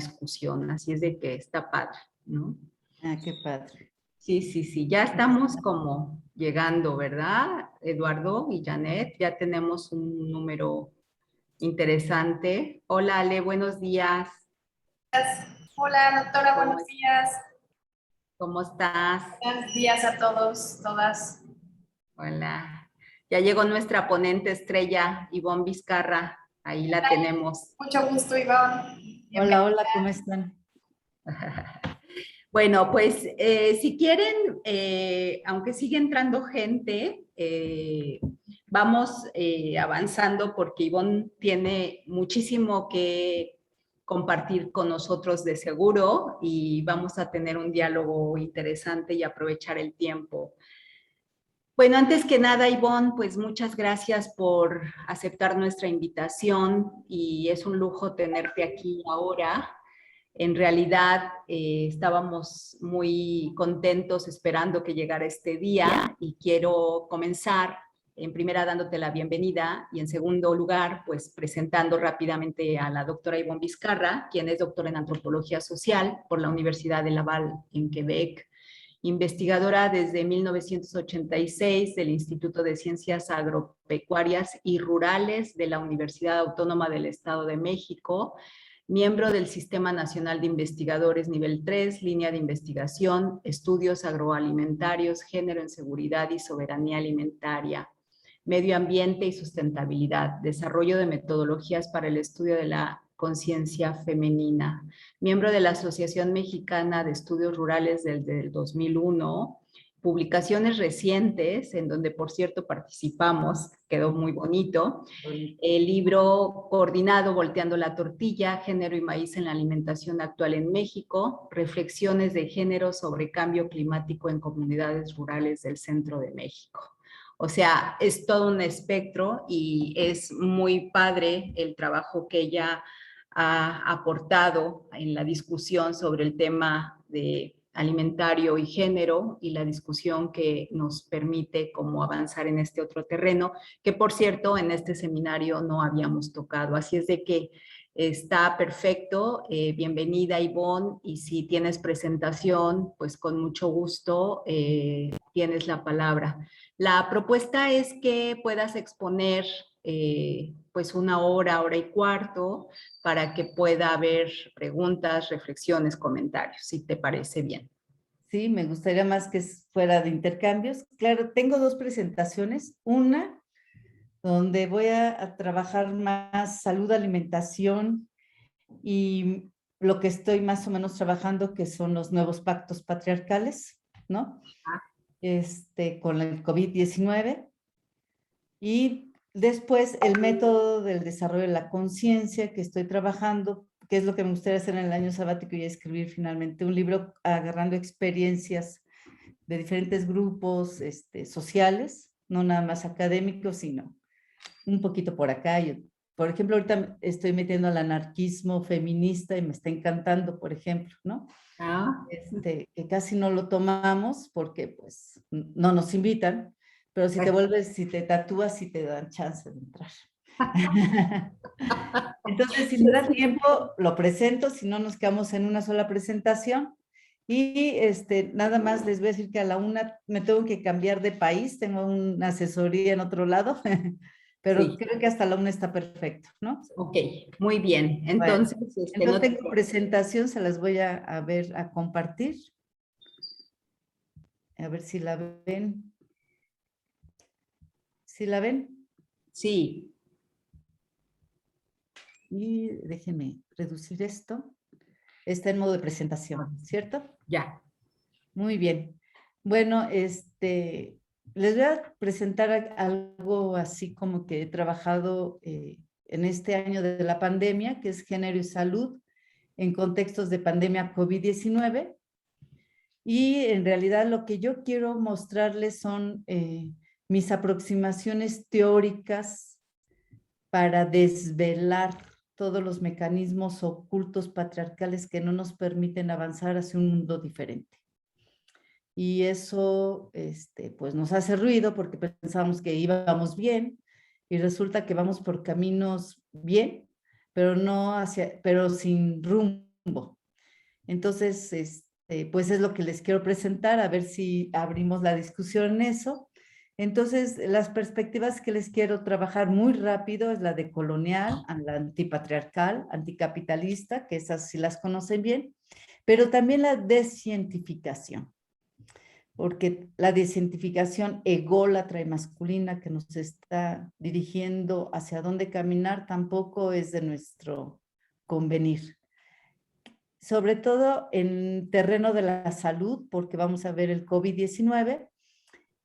discusión, así es de que está padre, ¿no? Ah, qué padre. Sí, sí, sí, ya estamos como llegando, ¿verdad, Eduardo y Janet? Ya tenemos un número interesante. Hola, Ale, buenos días. Hola, doctora, ¿Cómo, buenos días. cómo estás? Buenos días a todos, todas. Hola. Ya llegó nuestra ponente estrella, Ivonne Vizcarra. Ahí la tenemos. Mucho gusto, Ivonne. Hola, Bienvenida. hola, ¿cómo están? Bueno, pues si quieren, aunque sigue entrando gente, vamos avanzando porque Ivonne tiene muchísimo que compartir con nosotros de seguro y vamos a tener un diálogo interesante y aprovechar el tiempo. Bueno, antes que nada, Ivonne, pues muchas gracias por aceptar nuestra invitación y es un lujo tenerte aquí ahora. En realidad estábamos muy contentos esperando que llegara este día y quiero comenzar en primera dándote la bienvenida y en segundo lugar pues presentando rápidamente a la doctora Ivonne Vizcarra, quien es doctora en antropología social por la Universidad de Laval en Quebec, investigadora desde 1986 del Instituto de Ciencias Agropecuarias y Rurales de la Universidad Autónoma del Estado de México, miembro del Sistema Nacional de Investigadores Nivel 3, línea de investigación, estudios agroalimentarios, género en seguridad y soberanía alimentaria, medio ambiente y sustentabilidad, desarrollo de metodologías para el estudio de la conciencia femenina, miembro de la Asociación Mexicana de Estudios Rurales desde el 2001, publicaciones recientes, en donde por cierto participamos, quedó muy bonito, el libro coordinado Volteando la tortilla, género y maíz en la alimentación actual en México, reflexiones de género sobre cambio climático en comunidades rurales del centro de México. O sea, es todo un espectro y es muy padre el trabajo que ella ha aportado en la discusión sobre el tema de alimentario y género y la discusión que nos permite como avanzar en este otro terreno, que por cierto en este seminario no habíamos tocado. Así es de que está perfecto. Bienvenida, Ivonne, y si tienes presentación, pues con mucho gusto tienes la palabra. La propuesta es que puedas exponer pues una hora, hora y cuarto, para que pueda haber preguntas, reflexiones, comentarios, si te parece bien. Sí, me gustaría más que fuera de intercambios. Claro, tengo dos presentaciones. Una donde voy a trabajar más salud, alimentación y lo que estoy más o menos trabajando, que son los nuevos pactos patriarcales, ¿no? Con el COVID-19. Y después el método del desarrollo de la conciencia que estoy trabajando, que es lo que me gustaría hacer en el año sabático y escribir finalmente un libro agarrando experiencias de diferentes grupos sociales, no nada más académicos, sino un poquito por acá. Por ejemplo, ahorita estoy metiendo al anarquismo feminista y me está encantando, por ejemplo, ¿no? Que casi no lo tomamos porque pues no nos invitan, pero si te vuelves, si te tatúas, sí te dan chance de entrar. Entonces, si me da tiempo, lo presento, si no nos quedamos en una sola presentación. Y nada más les voy a decir que a la una me tengo que cambiar de país, tengo una asesoría en otro lado, pero sí, creo que hasta la una está perfecto, ¿no? Ok, muy bien. Entonces, bueno, entonces tengo presentación, se las voy a ver, a compartir. A ver si la ven. ¿Sí la ven? Sí. Y déjenme reducir esto. Está en modo de presentación, ¿cierto? Ya. Muy bien. Bueno, les voy a presentar algo así como que he trabajado en este año de la pandemia, que es género y salud en contextos de pandemia COVID-19. Y en realidad lo que yo quiero mostrarles son mis aproximaciones teóricas para desvelar todos los mecanismos ocultos patriarcales que no nos permiten avanzar hacia un mundo diferente. Y eso pues nos hace ruido porque pensábamos que íbamos bien y resulta que vamos por caminos bien, pero, no hacia, pero sin rumbo, rumbo. Entonces, pues es lo que les quiero presentar, a ver si abrimos la discusión en eso. Entonces, las perspectivas que les quiero trabajar muy rápido es la de colonial, la antipatriarcal, anticapitalista, que esas sí las conocen bien, pero también la descientificación, porque la descientificación ególatra y masculina que nos está dirigiendo hacia dónde caminar tampoco es de nuestro convenir. Sobre todo en terreno de la salud, porque vamos a ver el COVID-19,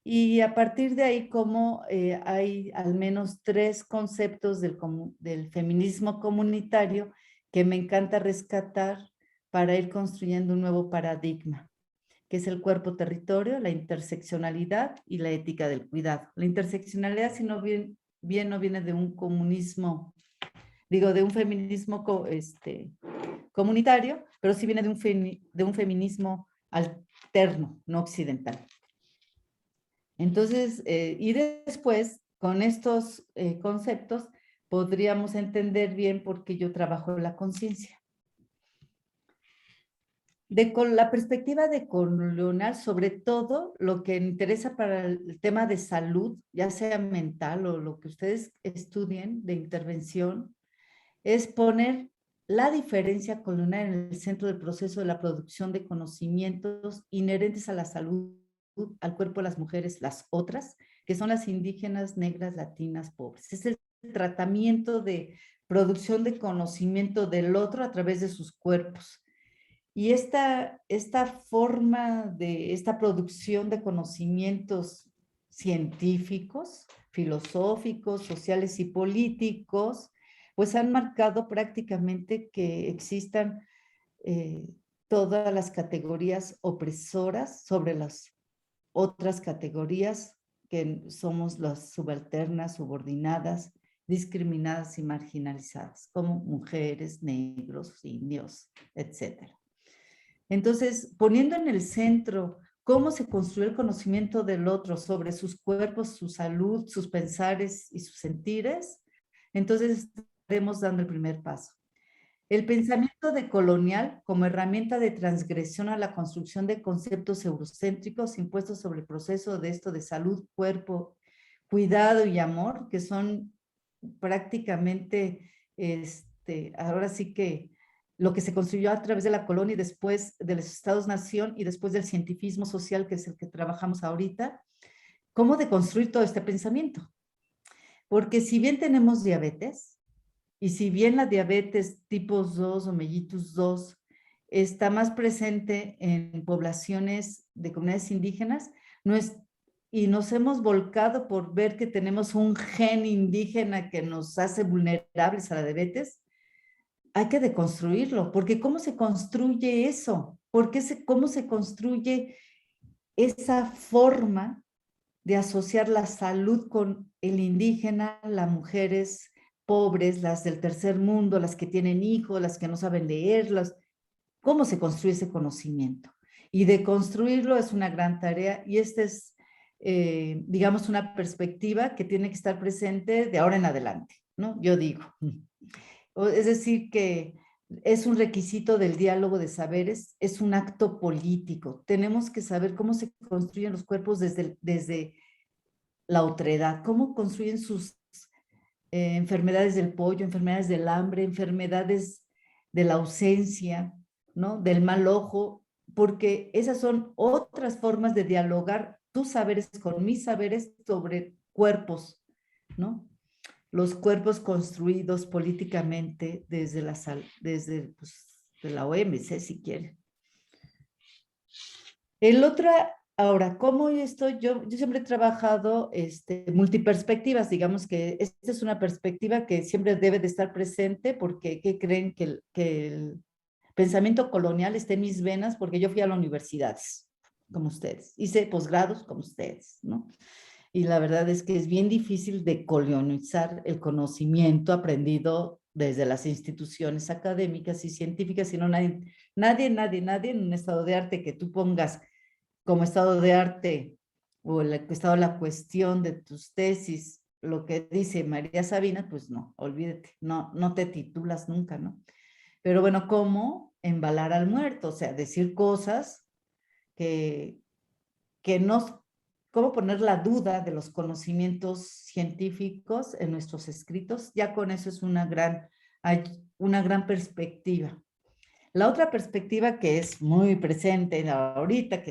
y a partir de ahí, como hay al menos 3 conceptos del feminismo comunitario que me encanta rescatar para ir construyendo un nuevo paradigma, que es el cuerpo-territorio, la interseccionalidad y la ética del cuidado. La interseccionalidad, si no no viene de un comunismo, digo, de un feminismo comunitario, pero sí viene de un feminismo alterno, no occidental. Entonces, y después, con estos conceptos, podríamos entender bien por qué yo trabajo la conciencia. Con la perspectiva de colonial, sobre todo lo que me interesa para el tema de salud, ya sea mental o lo que ustedes estudien de intervención, es poner la diferencia colonial en el centro del proceso de la producción de conocimientos inherentes a la salud, al cuerpo de las mujeres, las otras, que son las indígenas, negras, latinas, pobres. Es el tratamiento de producción de conocimiento del otro a través de sus cuerpos. Y esta forma de esta producción de conocimientos científicos, filosóficos, sociales y políticos, pues han marcado prácticamente que existan todas las categorías opresoras sobre las otras categorías que somos las subalternas, subordinadas, discriminadas y marginalizadas, como mujeres, negros, indios, etcétera. Entonces, poniendo en el centro cómo se construye el conocimiento del otro sobre sus cuerpos, su salud, sus pensares y sus sentires, entonces estaremos dando el primer paso. El pensamiento decolonial como herramienta de transgresión a la construcción de conceptos eurocéntricos impuestos sobre el proceso de esto de salud, cuerpo, cuidado y amor, que son prácticamente, ahora sí que lo que se construyó a través de la colonia y después de los estados-nación y después del cientifismo social, que es el que trabajamos ahorita, cómo deconstruir todo este pensamiento. Porque si bien tenemos diabetes, y si bien la diabetes tipo 2 o mellitus 2 está más presente en poblaciones de comunidades indígenas, y nos hemos volcado por ver que tenemos un gen indígena que nos hace vulnerables a la diabetes, hay que deconstruirlo, porque ¿cómo se construye eso? ¿Cómo se construye esa forma de asociar la salud con el indígena, las mujeres pobres, las del tercer mundo, las que tienen hijos, las que no saben leer, cómo se construye ese conocimiento? Y deconstruirlo es una gran tarea y esta es, digamos, una perspectiva que tiene que estar presente de ahora en adelante, ¿no? Yo digo. Es decir, que es un requisito del diálogo de saberes, es un acto político. Tenemos que saber cómo se construyen los cuerpos desde la otredad, cómo construyen sus enfermedades del pollo, enfermedades del hambre, enfermedades de la ausencia, ¿no? Del mal ojo, porque esas son otras formas de dialogar tus saberes con mis saberes sobre cuerpos, ¿no? Los cuerpos construidos políticamente desde pues, de la OMC, si quieren. Ahora, ¿cómo estoy? Yo siempre he trabajado multiperspectivas, digamos que esta es una perspectiva que siempre debe de estar presente porque ¿qué creen? Que el pensamiento colonial está en mis venas porque yo fui a las universidades, como ustedes, hice posgrados como ustedes, ¿no? Y la verdad es que es bien difícil de colonizar el conocimiento aprendido desde las instituciones académicas y científicas, sino nadie en un estado de arte que tú pongas como estado de arte o el estado de la cuestión de tus tesis, lo que dice María Sabina, pues no, olvídate, no te titulas nunca, ¿no? Pero bueno, ¿cómo embalar al muerto, o sea, decir cosas que nos, cómo poner la duda de los conocimientos científicos en nuestros escritos, ya con eso es hay una gran perspectiva. La otra perspectiva que es muy presente ahorita,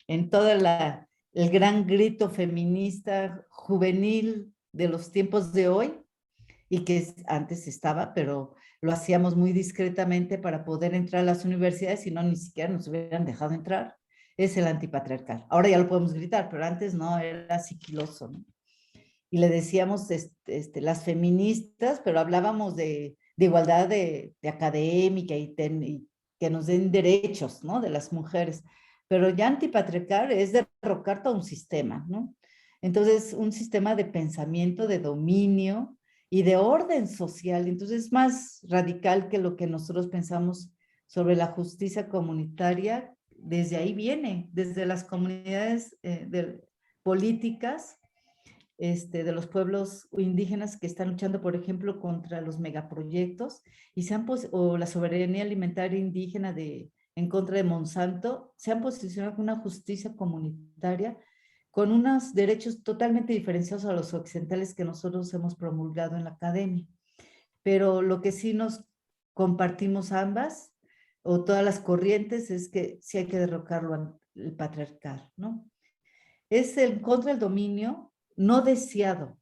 en todo el gran grito feminista juvenil de los tiempos de hoy, y que antes estaba, pero lo hacíamos muy discretamente para poder entrar a las universidades, si no, ni siquiera nos hubieran dejado entrar, es el antipatriarcal. Ahora ya lo podemos gritar, pero antes no, era sigiloso, ¿no? Y le decíamos las feministas, pero hablábamos de igualdad de académica y que nos den derechos, ¿no? De las mujeres. Pero ya antipatriarcal es derrocar todo un sistema, ¿no? Entonces, un sistema de pensamiento, de dominio y de orden social. Entonces, es más radical que lo que nosotros pensamos sobre la justicia comunitaria. Desde ahí viene, desde las comunidades políticas, de los pueblos indígenas que están luchando, por ejemplo, contra los megaproyectos y o la soberanía alimentaria indígena en contra de Monsanto, se han posicionado con una justicia comunitaria con unos derechos totalmente diferenciados a los occidentales que nosotros hemos promulgado en la academia. Pero lo que sí nos compartimos ambas, o todas las corrientes, es que sí hay que derrocarlo, el patriarcal, ¿no? Es contra el dominio no deseado,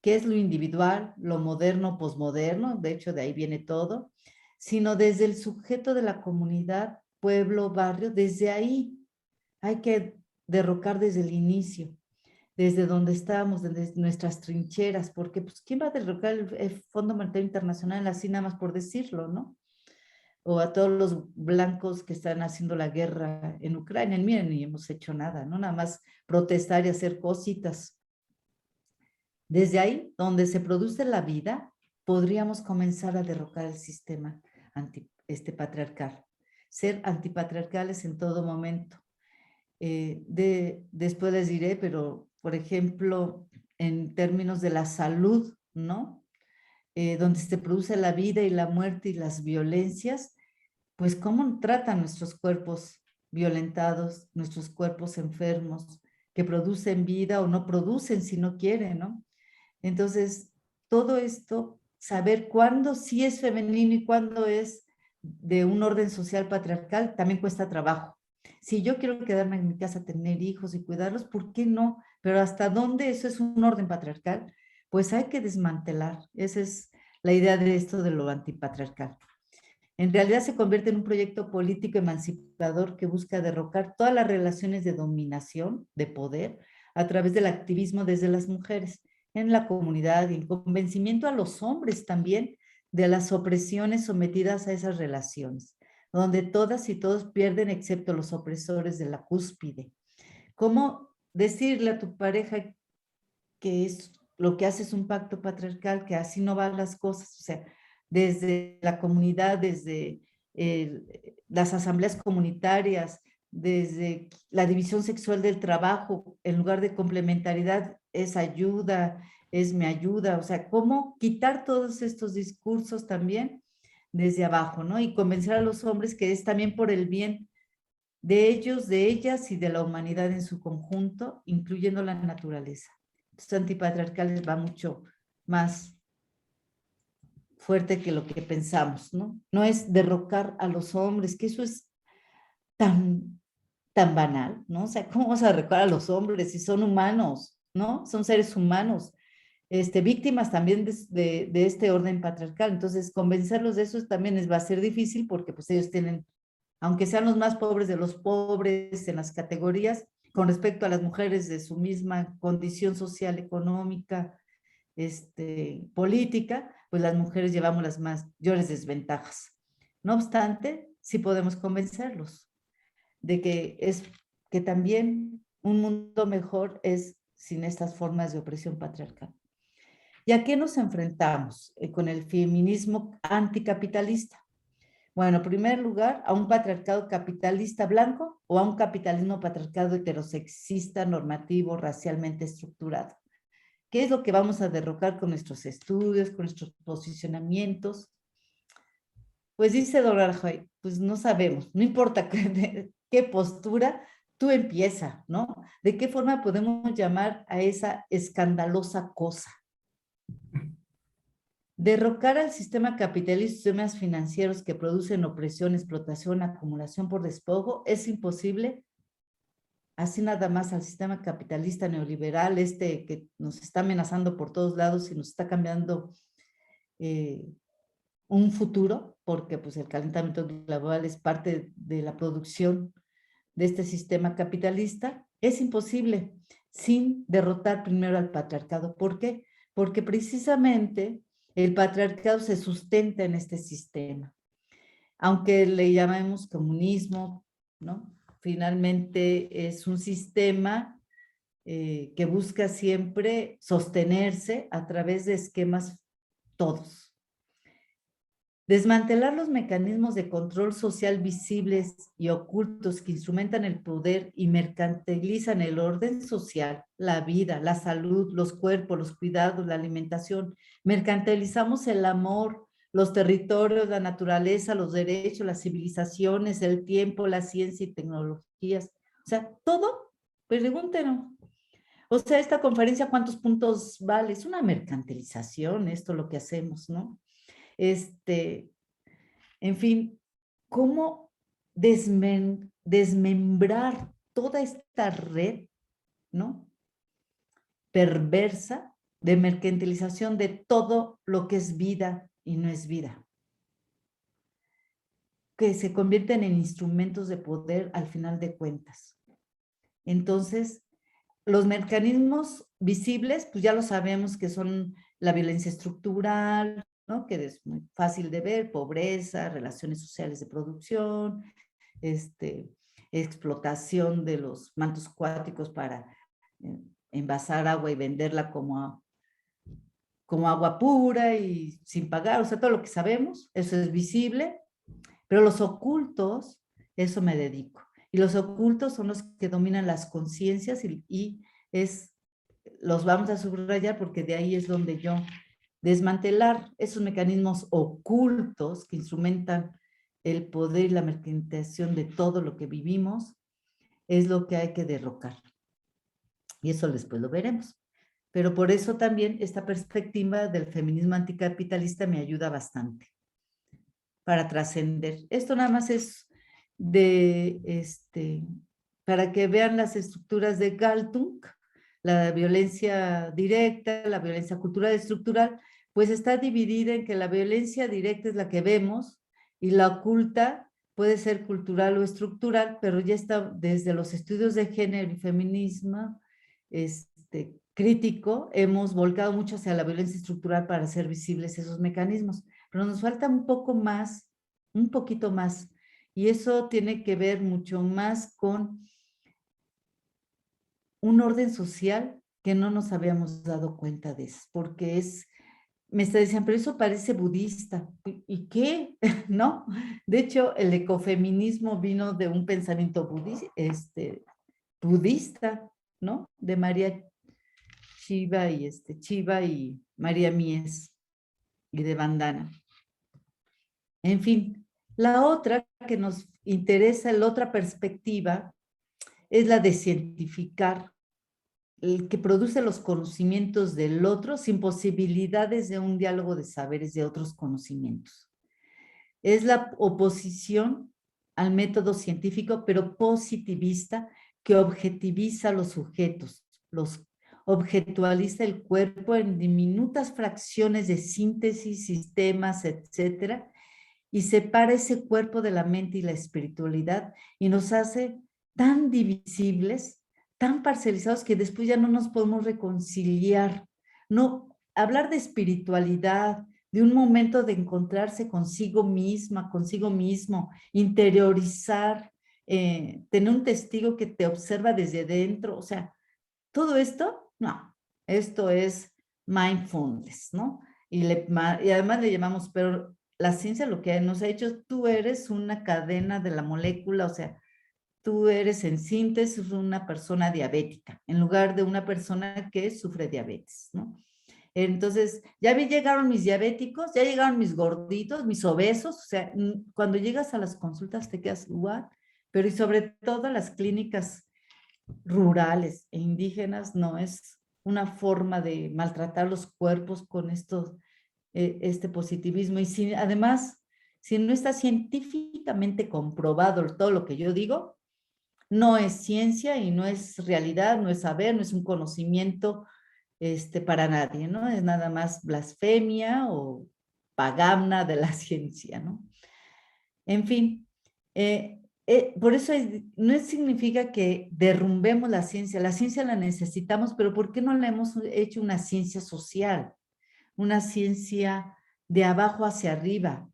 que es lo individual, lo moderno, posmoderno, de hecho de ahí viene todo, sino desde el sujeto de la comunidad, pueblo, barrio, desde ahí hay que derrocar desde el inicio, desde donde estábamos, desde nuestras trincheras, porque pues ¿quién va a derrocar el Fondo Monetario Internacional así nada más por decirlo, ¿no? O a todos los blancos que están haciendo la guerra en Ucrania. Miren, ni hemos hecho nada, ¿no? Nada más protestar y hacer cositas. Desde ahí, donde se produce la vida, podríamos comenzar a derrocar el sistema patriarcal. Ser antipatriarcales en todo momento. Después les diré, pero, por ejemplo, en términos de la salud, ¿no? Donde se produce la vida y la muerte y las violencias, pues cómo tratan nuestros cuerpos violentados, nuestros cuerpos enfermos, que producen vida o no producen si no quieren, ¿no? Entonces, todo esto, saber cuándo sí es femenino y cuándo es de un orden social patriarcal, también cuesta trabajo. Si yo quiero quedarme en mi casa, tener hijos y cuidarlos, ¿por qué no? Pero ¿hasta dónde eso es un orden patriarcal? Pues hay que desmantelar. Esa es la idea de esto de lo antipatriarcal. En realidad se convierte en un proyecto político emancipador que busca derrocar todas las relaciones de dominación, de poder, a través del activismo desde las mujeres, en la comunidad y el convencimiento a los hombres también de las opresiones sometidas a esas relaciones, donde todas y todos pierden excepto los opresores de la cúspide. ¿Cómo decirle a tu pareja que es lo que hace es un pacto patriarcal, que así no van las cosas? O sea, desde la comunidad, desde las asambleas comunitarias, desde la división sexual del trabajo, en lugar de complementariedad, es ayuda, es me ayuda, o sea, cómo quitar todos estos discursos también desde abajo, ¿no? Y convencer a los hombres que es también por el bien de ellos, de ellas y de la humanidad en su conjunto, incluyendo la naturaleza. Entonces, antipatriarcales va mucho más fuerte que lo que pensamos, ¿no? No es derrocar a los hombres, que eso es tan, tan banal, ¿no? O sea, ¿cómo vas a derrocar a los hombres si son humanos, ¿no? Son seres humanos, víctimas también de este orden patriarcal. Entonces, convencerlos de eso también va a ser difícil porque pues ellos tienen, aunque sean los más pobres de los pobres en las categorías, con respecto a las mujeres de su misma condición social, económica, política, pues las mujeres llevamos las mayores desventajas. No obstante, sí podemos convencerlos de que también un mundo mejor es sin estas formas de opresión patriarcal. ¿Y a qué nos enfrentamos con el feminismo anticapitalista? Bueno, en primer lugar, a un patriarcado capitalista blanco o a un capitalismo patriarcado heterosexista, normativo, racialmente estructurado. ¿Qué es lo que vamos a derrocar con nuestros estudios, con nuestros posicionamientos? Pues dice Dora Rajoy, pues no sabemos, no importa qué postura, tú empieza, ¿no? ¿De qué forma podemos llamar a esa escandalosa cosa? Derrocar al sistema capitalista y sistemas financieros que producen opresión, explotación, acumulación por despojo es imposible. Así nada más al sistema capitalista neoliberal, que nos está amenazando por todos lados y nos está cambiando un futuro, porque pues el calentamiento global es parte de la producción de este sistema capitalista, es imposible sin derrotar primero al patriarcado. ¿Por qué? Porque precisamente el patriarcado se sustenta en este sistema. Aunque le llamemos comunismo, ¿no? Finalmente es un sistema que busca siempre sostenerse a través de esquemas todos. Desmantelar los mecanismos de control social visibles y ocultos que instrumentan el poder y mercantilizan el orden social, la vida, la salud, los cuerpos, los cuidados, la alimentación. Mercantilizamos el amor, los territorios, la naturaleza, los derechos, las civilizaciones, el tiempo, la ciencia y tecnologías. O sea, todo, pregúntenos. O sea, esta conferencia, ¿cuántos puntos vale? Es una mercantilización, esto lo que hacemos, ¿no? En fin, ¿cómo desmembrar toda esta red, ¿no? Perversa de mercantilización de todo lo que es vida y no es vida, que se convierten en instrumentos de poder al final de cuentas. Entonces, los mecanismos visibles, pues ya lo sabemos que son la violencia estructural, ¿no? Que es muy fácil de ver, pobreza, relaciones sociales de producción, explotación de los mantos acuáticos para envasar agua y venderla como agua pura y sin pagar, o sea, todo lo que sabemos, eso es visible, pero los ocultos, eso me dedico. Y los ocultos son los que dominan las conciencias y los vamos a subrayar porque de ahí es donde yo desmantelar esos mecanismos ocultos que instrumentan el poder y la mercantilización de todo lo que vivimos, es lo que hay que derrocar. Y eso después lo veremos. Pero por eso también esta perspectiva del feminismo anticapitalista me ayuda bastante para trascender. Esto nada más es para que vean las estructuras de Galtung, la violencia directa, la violencia cultural estructural, pues está dividida en que la violencia directa es la que vemos y la oculta puede ser cultural o estructural, pero ya está desde los estudios de género y feminismo crítico, hemos volcado mucho hacia la violencia estructural para hacer visibles esos mecanismos, pero nos falta un poquito más, y eso tiene que ver mucho más con un orden social que no nos habíamos dado cuenta de eso, porque me decían, pero eso parece budista. ¿Y qué? ¿No? De hecho, el ecofeminismo vino de un pensamiento budista, ¿no? De María Chiva y María Mies y de Bandana. En fin, la otra que nos interesa, la otra perspectiva, es la de cientificar, el que produce los conocimientos del otro sin posibilidades de un diálogo de saberes de otros conocimientos. Es la oposición al método científico, pero positivista, que objetiviza los sujetos, los objetualiza el cuerpo en diminutas fracciones de síntesis, sistemas, etcétera, y separa ese cuerpo de la mente y la espiritualidad y nos hace tan divisibles, tan parcializados que después ya no nos podemos reconciliar. No, hablar de espiritualidad, de un momento de encontrarse consigo misma, consigo mismo, interiorizar, tener un testigo que te observa desde dentro, o sea, todo esto, no, esto es mindfulness, ¿no? Y además le llamamos, pero la ciencia lo que nos ha hecho, tú eres una cadena de la molécula, o sea, tú eres en síntesis una persona diabética, en lugar de una persona que sufre diabetes, ¿no? Entonces, ya llegaron mis diabéticos, ya llegaron mis gorditos, mis obesos, o sea, cuando llegas a las consultas te quedas, ¿what? Pero y sobre todo las clínicas rurales e indígenas, no, es una forma de maltratar los cuerpos con este positivismo. Y si, además, si no está científicamente comprobado todo lo que yo digo, no es ciencia y no es realidad, no es saber, no es un conocimiento para nadie, ¿no? Es nada más blasfemia o pagamna de la ciencia, ¿no? En fin, por eso no significa que derrumbemos la ciencia la necesitamos, pero ¿por qué no la hemos hecho una ciencia social? Una ciencia de abajo hacia arriba,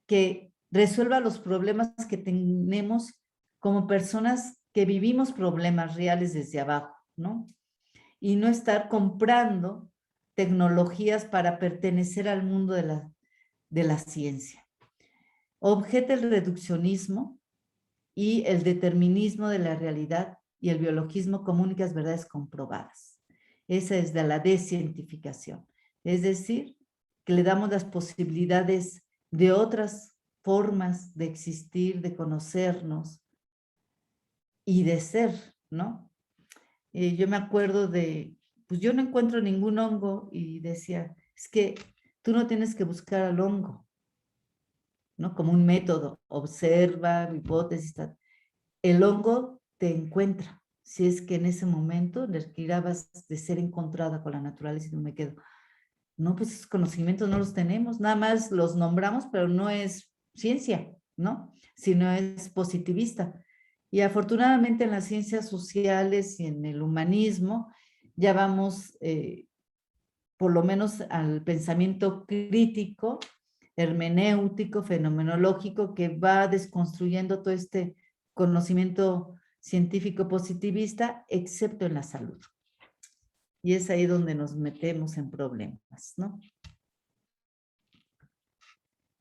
que resuelva los problemas que tenemos como personas que vivimos problemas reales desde abajo, ¿no? Y no estar comprando tecnologías para pertenecer al mundo de la ciencia. Objeta el reduccionismo y el determinismo de la realidad y el biologismo como únicas verdades comprobadas. Esa es de la descientificación. Es decir, que le damos las posibilidades de otras formas de existir, de conocernos y de ser, ¿no? Yo me acuerdo pues yo no encuentro ningún hongo y decía, es que tú no tienes que buscar al hongo, ¿no? Como un método, observa, hipótesis, tal. El hongo te encuentra, si es que en ese momento requirabas de ser encontrada con la naturaleza y no me quedo. No, pues esos conocimientos no los tenemos, nada más los nombramos, pero no es ciencia, ¿no? Sino es positivista. Y afortunadamente en las ciencias sociales y en el humanismo ya vamos por lo menos al pensamiento crítico, hermenéutico, fenomenológico, que va desconstruyendo todo este conocimiento científico positivista, excepto en la salud. Y es ahí donde nos metemos en problemas, ¿no?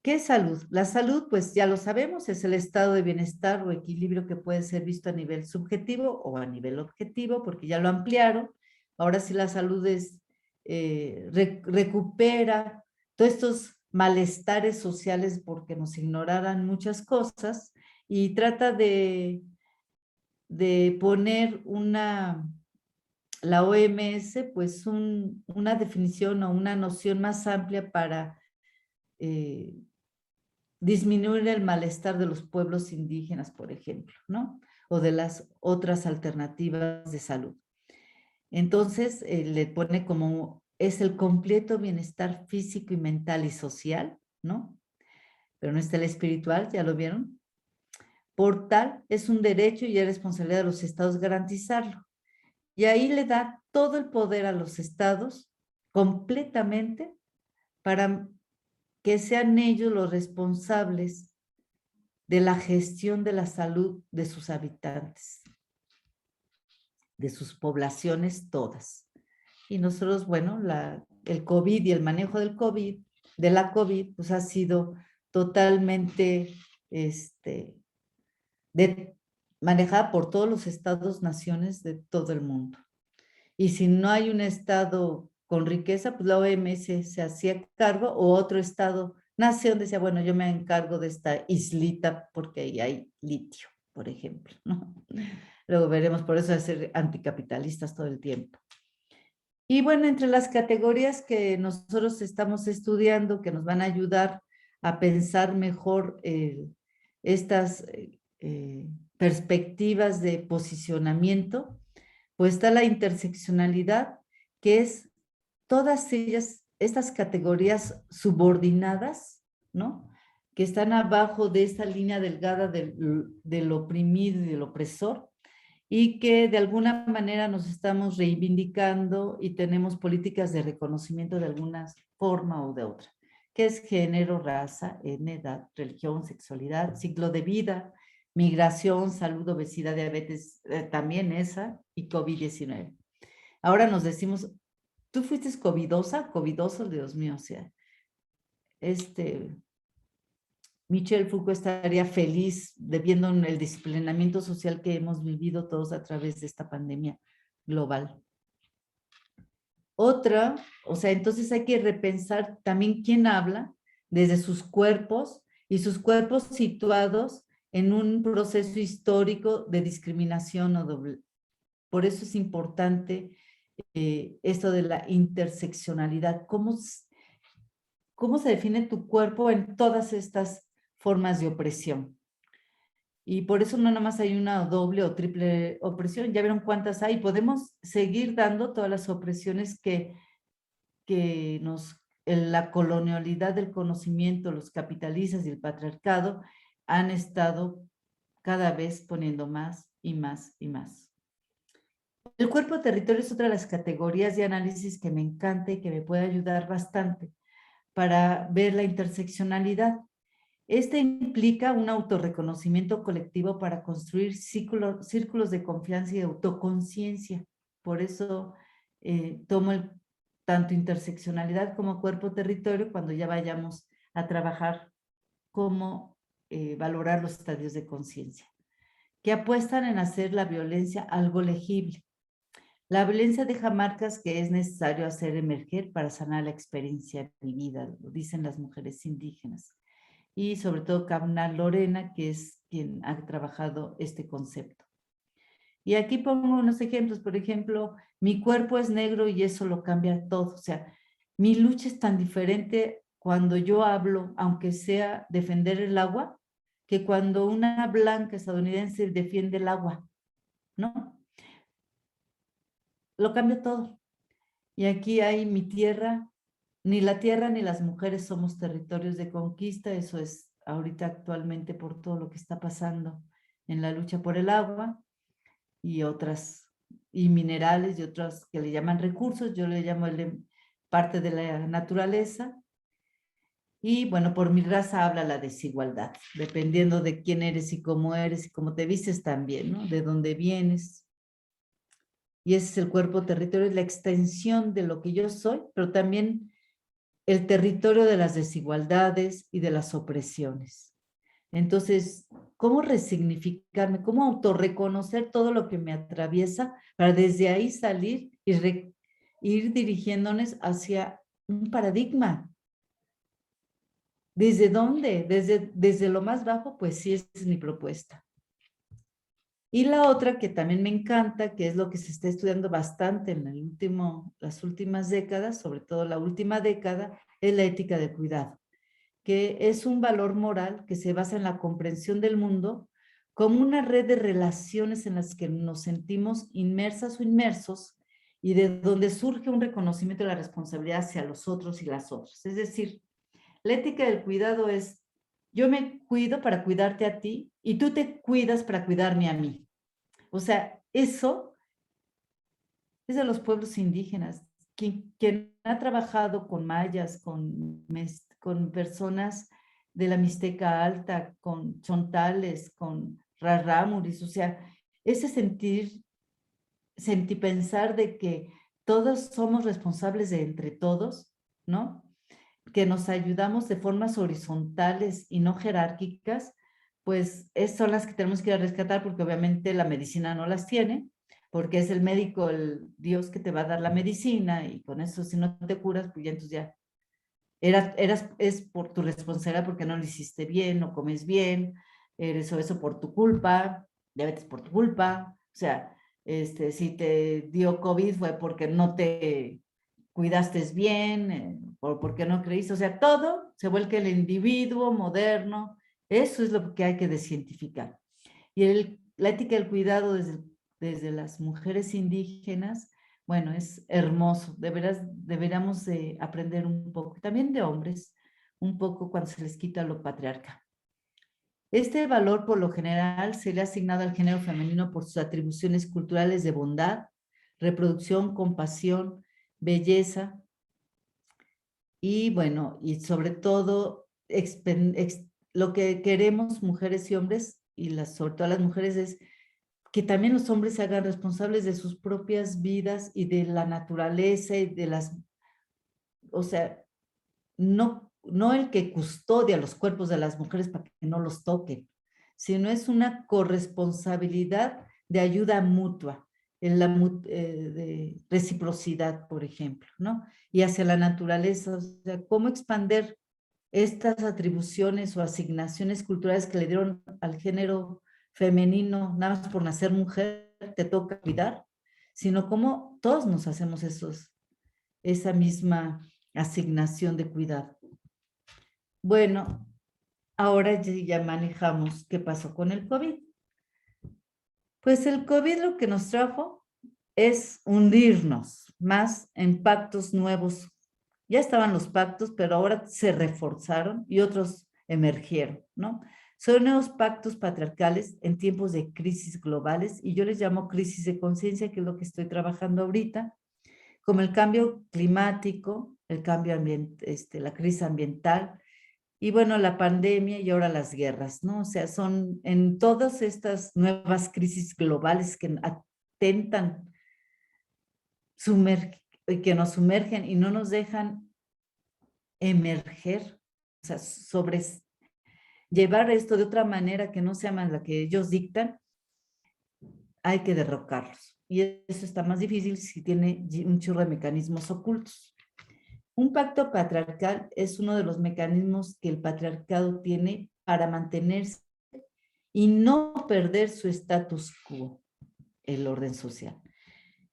¿Qué es salud? La salud, pues ya lo sabemos, es el estado de bienestar o equilibrio que puede ser visto a nivel subjetivo o a nivel objetivo, porque ya lo ampliaron. Ahora sí la salud es, recupera todos estos malestares sociales porque nos ignoraran muchas cosas y trata de poner la OMS, pues una definición o una noción más amplia para disminuir el malestar de los pueblos indígenas, por ejemplo, ¿no? O de las otras alternativas de salud. Entonces, le pone como, es el completo bienestar físico y mental y social, ¿no? Pero no está el espiritual, ¿ya lo vieron? Por tal, es un derecho y es responsabilidad de los estados garantizarlo. Y ahí le da todo el poder a los estados completamente para que sean ellos los responsables de la gestión de la salud de sus habitantes, de sus poblaciones todas. Y nosotros, bueno, el COVID y el manejo del COVID, de la COVID, pues ha sido totalmente manejada por todos los estados, naciones de todo el mundo. Y si no hay un estado con riqueza, pues la OMS se hacía cargo, o otro estado, nación, decía, bueno, yo me encargo de esta islita porque ahí hay litio, por ejemplo, ¿no? Luego veremos, por eso es ser anticapitalistas todo el tiempo. Y bueno, entre las categorías que nosotros estamos estudiando, que nos van a ayudar a pensar mejor estas perspectivas de posicionamiento, pues está la interseccionalidad, que es todas ellas, estas categorías subordinadas, ¿no? Que están abajo de esta línea delgada del oprimido y del opresor, y que de alguna manera nos estamos reivindicando y tenemos políticas de reconocimiento de alguna forma o de otra, que es género, raza, etnia, edad, religión, sexualidad, ciclo de vida, migración, salud, obesidad, diabetes, también esa, y COVID-19. Ahora nos decimos, ¿tú fuiste covidosa? Covidoso, Dios mío, o sea, Michel Foucault estaría feliz de viendo el disciplinamiento social que hemos vivido todos a través de esta pandemia global. Otra, o sea, entonces hay que repensar también quién habla desde sus cuerpos y sus cuerpos situados en un proceso histórico de discriminación o doble. Por eso es importante esto de la interseccionalidad. ¿Cómo se define tu cuerpo en todas estas formas de opresión? Y por eso no nada más hay una doble o triple opresión. Ya vieron cuántas hay. Podemos seguir dando todas las opresiones que la colonialidad del conocimiento, los capitalistas y el patriarcado han estado cada vez poniendo más y más y más. El cuerpo territorio es otra de las categorías de análisis que me encanta y que me puede ayudar bastante para ver la interseccionalidad. Este implica un autorreconocimiento colectivo para construir círculos de confianza y de autoconciencia. Por eso tomo tanto interseccionalidad como cuerpo-territorio cuando ya vayamos a trabajar cómo valorar los estadios de conciencia, que apuestan en hacer la violencia algo legible. La violencia deja marcas que es necesario hacer emerger para sanar la experiencia vivida, lo dicen las mujeres indígenas. Y sobre todo Camna Lorena, que es quien ha trabajado este concepto. Y aquí pongo unos ejemplos, por ejemplo, mi cuerpo es negro y eso lo cambia todo. O sea, mi lucha es tan diferente cuando yo hablo, aunque sea defender el agua, que cuando una blanca estadounidense defiende el agua, ¿no? Lo cambia todo. Y aquí hay mi tierra, ni la tierra ni las mujeres somos territorios de conquista, eso es ahorita actualmente por todo lo que está pasando en la lucha por el agua y otras, y minerales y otras que le llaman recursos, yo le llamo parte de la naturaleza. Y bueno, por mi raza habla la desigualdad, dependiendo de quién eres y cómo te vistes también, ¿no? De dónde vienes. Y ese es el cuerpo territorio, es la extensión de lo que yo soy, pero también el territorio de las desigualdades y de las opresiones. Entonces, ¿cómo resignificarme? ¿Cómo autorreconocer todo lo que me atraviesa para desde ahí salir y ir dirigiéndonos hacia un paradigma? ¿Desde dónde? Desde lo más bajo, pues sí, esa es mi propuesta. Y la otra que también me encanta, que es lo que se está estudiando bastante en las últimas décadas, sobre todo la última década, es la ética del cuidado, que es un valor moral que se basa en la comprensión del mundo como una red de relaciones en las que nos sentimos inmersas o inmersos y de donde surge un reconocimiento de la responsabilidad hacia los otros y las otras. Es decir, la ética del cuidado es, yo me cuido para cuidarte a ti y tú te cuidas para cuidarme a mí. O sea, eso es de los pueblos indígenas. Quien ha trabajado con mayas, con personas de la Mixteca Alta, con chontales, con rarámuris, o sea, ese pensar de que todos somos responsables de entre todos, ¿no? Que nos ayudamos de formas horizontales y no jerárquicas, pues son las que tenemos que ir a rescatar porque obviamente la medicina no las tiene, porque es el médico, el Dios que te va a dar la medicina y con eso si no te curas, pues ya entonces ya es por tu responsabilidad porque no lo hiciste bien, no comes bien, eres obeso por tu culpa, diabetes por tu culpa, o sea, si te dio COVID fue porque no te cuidaste bien, porque no creíste, o sea, todo se vuelve el individuo moderno, eso es lo que hay que descientificar. Y la ética del cuidado desde las mujeres indígenas, bueno, es hermoso, deberíamos de aprender un poco, también de hombres, un poco cuando se les quita lo patriarcal. Este valor por lo general se le ha asignado al género femenino por sus atribuciones culturales de bondad, reproducción, compasión, belleza y bueno, y sobre todo lo que queremos mujeres y hombres y sobre todo las mujeres es que también los hombres se hagan responsables de sus propias vidas y de la naturaleza y o sea, no el que custodia los cuerpos de las mujeres para que no los toquen, sino es una corresponsabilidad de ayuda mutua, de reciprocidad, por ejemplo, ¿no? Y hacia la naturaleza, o sea, cómo expander estas atribuciones o asignaciones culturales que le dieron al género femenino, nada más por nacer mujer, te toca cuidar, sino cómo todos nos hacemos esa misma asignación de cuidado. Bueno, ahora ya manejamos qué pasó con el COVID. Pues el COVID lo que nos trajo es hundirnos más en pactos nuevos. Ya estaban los pactos, pero ahora se reforzaron y otros emergieron, ¿no? Son nuevos pactos patriarcales en tiempos de crisis globales y yo les llamo crisis de conciencia, que es lo que estoy trabajando ahorita, como el cambio climático, el cambio ambiental, la crisis ambiental, y bueno, la pandemia y ahora las guerras, ¿no? O sea, son en todas estas nuevas crisis globales que atentan, que nos sumergen y no nos dejan emerger, o sea, llevar esto de otra manera que no sea más la que ellos dictan, hay que derrocarlos. Y eso está más difícil si tiene un chorro de mecanismos ocultos. Un pacto patriarcal es uno de los mecanismos que el patriarcado tiene para mantenerse y no perder su status quo, el orden social.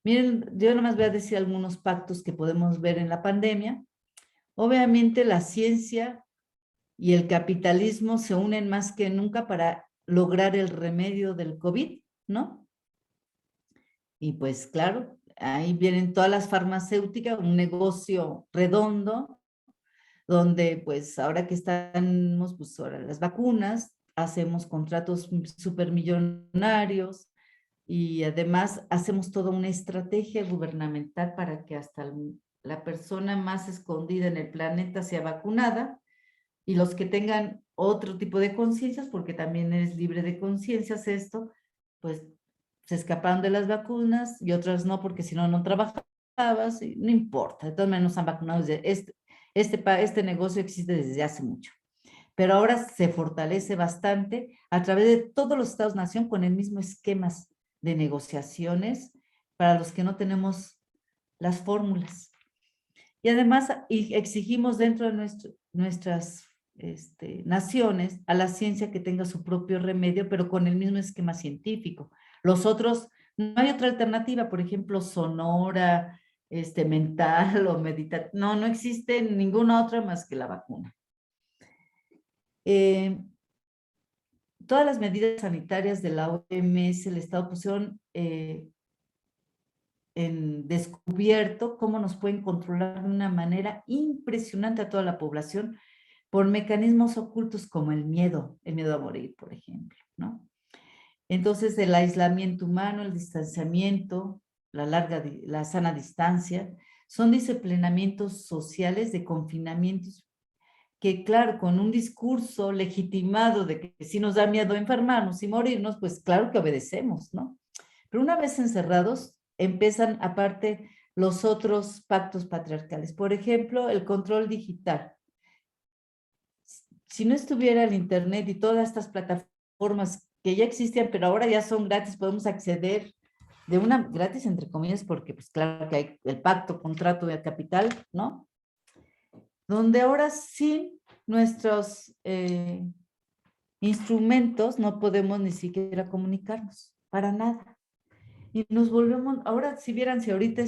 Miren, yo nomás voy a decir algunos pactos que podemos ver en la pandemia. Obviamente la ciencia y el capitalismo se unen más que nunca para lograr el remedio del COVID, ¿no? Y pues claro, ahí vienen todas las farmacéuticas, un negocio redondo, donde pues ahora que estamos, pues ahora las vacunas, hacemos contratos supermillonarios y además hacemos toda una estrategia gubernamental para que hasta la persona más escondida en el planeta sea vacunada y los que tengan otro tipo de conciencias, porque también es libre de conciencias esto, pues se escaparon de las vacunas y otras no, porque si no, no trabajabas, y no importa, de todas maneras nos han vacunado desde este negocio existe desde hace mucho, pero ahora se fortalece bastante a través de todos los estados-nación con el mismo esquemas de negociaciones para los que no tenemos las fórmulas. Y además exigimos dentro de nuestras naciones a la ciencia que tenga su propio remedio, pero con el mismo esquema científico. Los otros, no hay otra alternativa, por ejemplo, sonora, mental o meditar. No existe ninguna otra más que la vacuna. Todas las medidas sanitarias de la OMS, el Estado pusieron en descubierto cómo nos pueden controlar de una manera impresionante a toda la población por mecanismos ocultos como el miedo a morir, por ejemplo, ¿no? Entonces, el aislamiento humano, el distanciamiento, la sana distancia, son disciplinamientos sociales de confinamientos que, claro, con un discurso legitimado de que si nos da miedo enfermarnos y morirnos, pues claro que obedecemos, ¿no? Pero una vez encerrados, empiezan aparte los otros pactos patriarcales. Por ejemplo, el control digital. Si no estuviera el Internet y todas estas plataformas que ya existían, pero ahora ya son gratis, podemos acceder de una gratis, entre comillas, porque pues claro que hay el pacto, contrato de capital, ¿no? Donde ahora sin nuestros instrumentos no podemos ni siquiera comunicarnos, para nada. Y nos volvemos, ahora si ahorita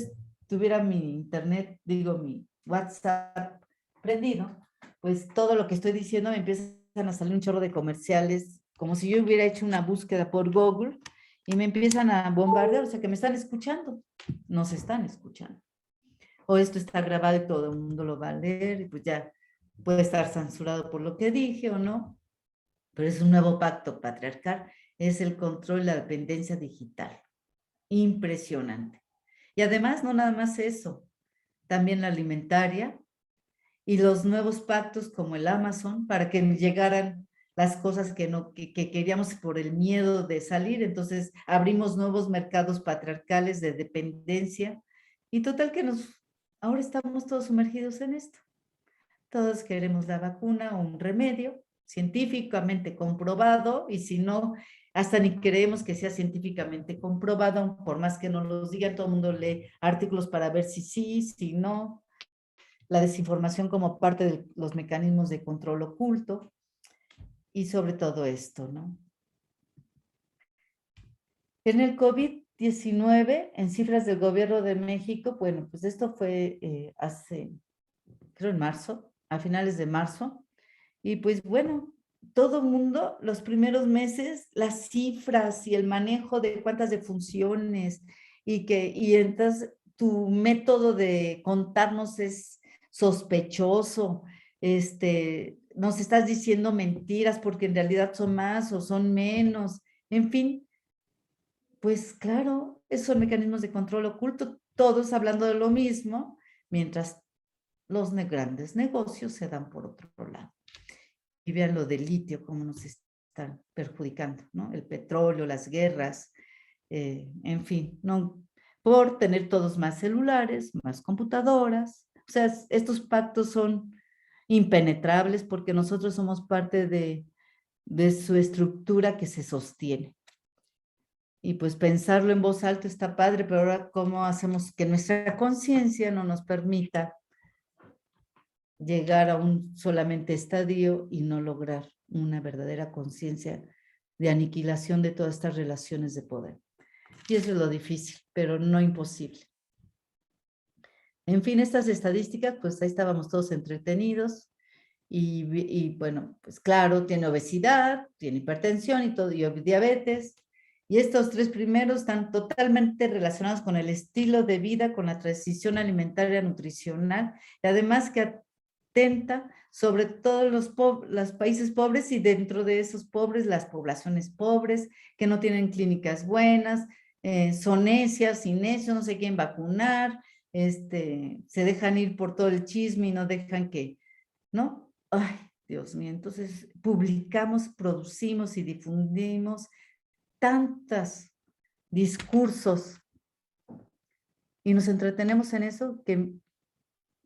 tuviera mi internet, mi WhatsApp prendido, pues todo lo que estoy diciendo me empiezan a salir un chorro de comerciales, como si yo hubiera hecho una búsqueda por Google y me empiezan a bombardear, o sea que me están escuchando, nos están escuchando. O esto está grabado y todo el mundo lo va a leer y pues ya puede estar censurado por lo que dije o no, pero es un nuevo pacto patriarcal, es el control y la dependencia digital. Impresionante. Y además, no nada más eso, también la alimentaria y los nuevos pactos como el Amazon para que llegaran las cosas que queríamos por el miedo de salir. Entonces, abrimos nuevos mercados patriarcales de dependencia y total que ahora estamos todos sumergidos en esto. Todos queremos la vacuna o un remedio científicamente comprobado y si no, hasta ni creemos que sea científicamente comprobado, por más que nos lo digan, todo el mundo lee artículos para ver si sí, si no. La desinformación como parte de los mecanismos de control oculto y sobre todo esto, ¿no? En el COVID-19, en cifras del gobierno de México, bueno, pues esto fue hace, creo en marzo, a finales de marzo, y pues bueno, todo el mundo, los primeros meses, las cifras y el manejo de cuántas defunciones y entonces tu método de contarnos es sospechoso, nos estás diciendo mentiras porque en realidad son más o son menos, en fin, pues claro, esos son mecanismos de control oculto, todos hablando de lo mismo, mientras los grandes negocios se dan por otro lado. Y vean lo del litio, cómo nos están perjudicando, ¿no? El petróleo, las guerras, en fin, ¿no? Por tener todos más celulares, más computadoras. O sea, estos pactos son impenetrables porque nosotros somos parte de su estructura que se sostiene. Y pues pensarlo en voz alta está padre, pero ahora cómo hacemos que nuestra conciencia no nos permita llegar a un solamente estadio y no lograr una verdadera conciencia de aniquilación de todas estas relaciones de poder. Y eso es lo difícil, pero no imposible. En fin, estas estadísticas, pues ahí estábamos todos entretenidos y bueno, pues claro, tiene obesidad, tiene hipertensión y todo, y diabetes. Y estos tres primeros están totalmente relacionados con el estilo de vida, con la transición alimentaria nutricional, y además que atenta sobre todos los países pobres y dentro de esos pobres, las poblaciones pobres que no tienen clínicas buenas, son necias y necios, no se quieren vacunar, se dejan ir por todo el chisme y no dejan que, ¿no? Ay, Dios mío, entonces publicamos, producimos y difundimos tantos discursos y nos entretenemos en eso que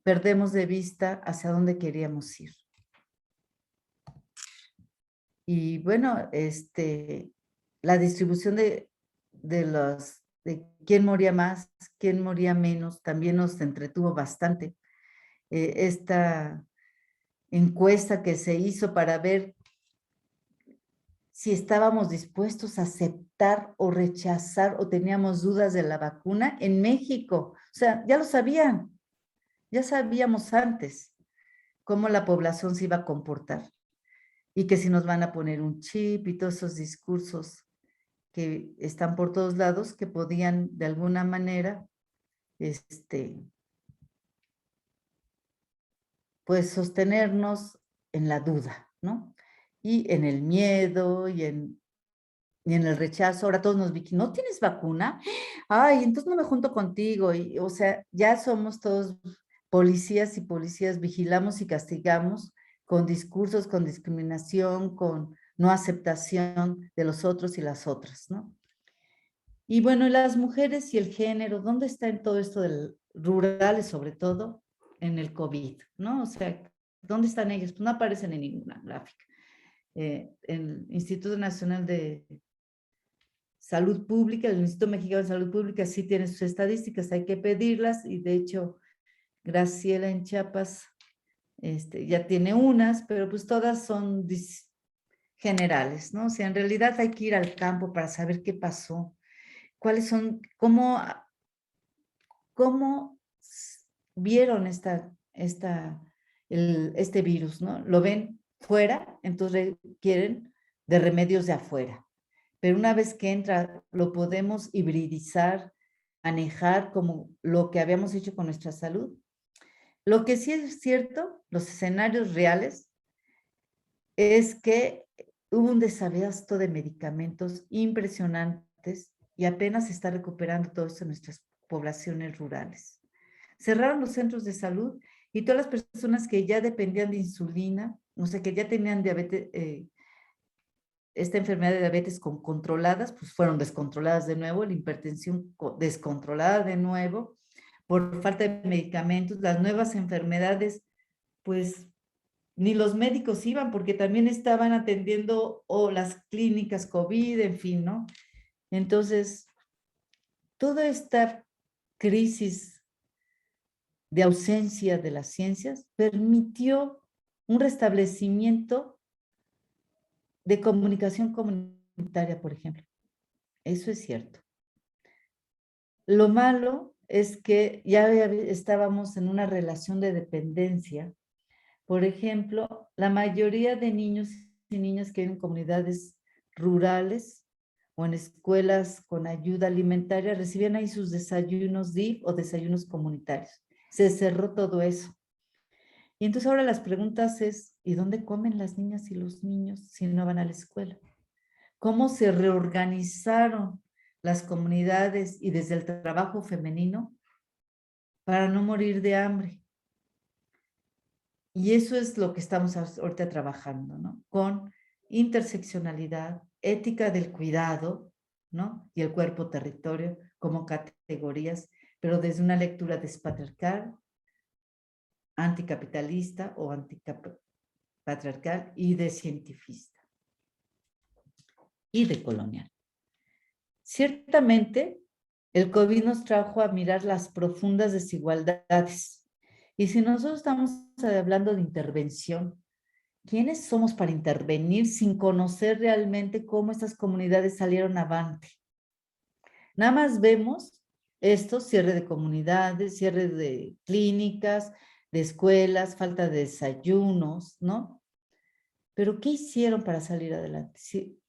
perdemos de vista hacia dónde queríamos ir. Y bueno, la distribución de quién moría más, quién moría menos, también nos entretuvo bastante. Esta encuesta que se hizo para ver si estábamos dispuestos a aceptar o rechazar o teníamos dudas de la vacuna en México. O sea, ya lo sabían, ya sabíamos antes cómo la población se iba a comportar y que si nos van a poner un chip y todos esos discursos que están por todos lados que podían de alguna manera, pues sostenernos en la duda, ¿no? Y en el miedo y en el rechazo. Ahora todos nos ¿no tienes vacuna? Ay, entonces no me junto contigo. Y, o sea, ya somos todos policías y policías, vigilamos y castigamos con discursos, con discriminación, con no aceptación de los otros y las otras, ¿no? Y bueno, las mujeres y el género, ¿dónde está en todo esto del rurales, sobre todo en el COVID, ¿no? O sea, ¿dónde están ellas? Pues no aparecen en ninguna gráfica. El Instituto Nacional de Salud Pública, el Instituto Mexicano de Salud Pública sí tiene sus estadísticas, hay que pedirlas y de hecho Graciela en Chiapas ya tiene unas, pero pues todas son generales, ¿no? O sea, en realidad hay que ir al campo para saber qué pasó, cuáles son, cómo vieron este virus, ¿no? Lo ven fuera, entonces quieren de remedios de afuera. Pero una vez que entra, lo podemos hibridizar, manejar como lo que habíamos hecho con nuestra salud. Lo que sí es cierto, los escenarios reales, es que hubo un desabasto de medicamentos impresionantes y apenas se está recuperando todo esto en nuestras poblaciones rurales. Cerraron los centros de salud y todas las personas que ya dependían de insulina, o sea, que ya tenían diabetes, esta enfermedad de diabetes controladas, pues fueron descontroladas de nuevo, la hipertensión descontrolada de nuevo, por falta de medicamentos, las nuevas enfermedades, pues ni los médicos iban porque también estaban atendiendo o las clínicas COVID, en fin, ¿no? Entonces, toda esta crisis de ausencia de las ciencias permitió un restablecimiento de comunicación comunitaria, por ejemplo. Eso es cierto. Lo malo es que ya estábamos en una relación de dependencia. Por ejemplo, la mayoría de niños y niñas que viven en comunidades rurales o en escuelas con ayuda alimentaria recibían ahí sus desayunos DIF o desayunos comunitarios. Se cerró todo eso. Y entonces ahora las preguntas es, ¿y dónde comen las niñas y los niños si no van a la escuela? ¿Cómo se reorganizaron las comunidades y desde el trabajo femenino para no morir de hambre? Y eso es lo que estamos ahorita trabajando, ¿no? Con interseccionalidad, ética del cuidado, ¿no? Y el cuerpo-territorio como categorías, pero desde una lectura despatriarcal, anticapitalista o antipatriarcal y descientifista y decolonial. Ciertamente, el COVID nos trajo a mirar las profundas desigualdades. Y si nosotros estamos hablando de intervención, ¿quiénes somos para intervenir sin conocer realmente cómo estas comunidades salieron avante? Nada más vemos esto, cierre de comunidades, cierre de clínicas, de escuelas, falta de desayunos, ¿no? Pero ¿qué hicieron para salir adelante? Sí.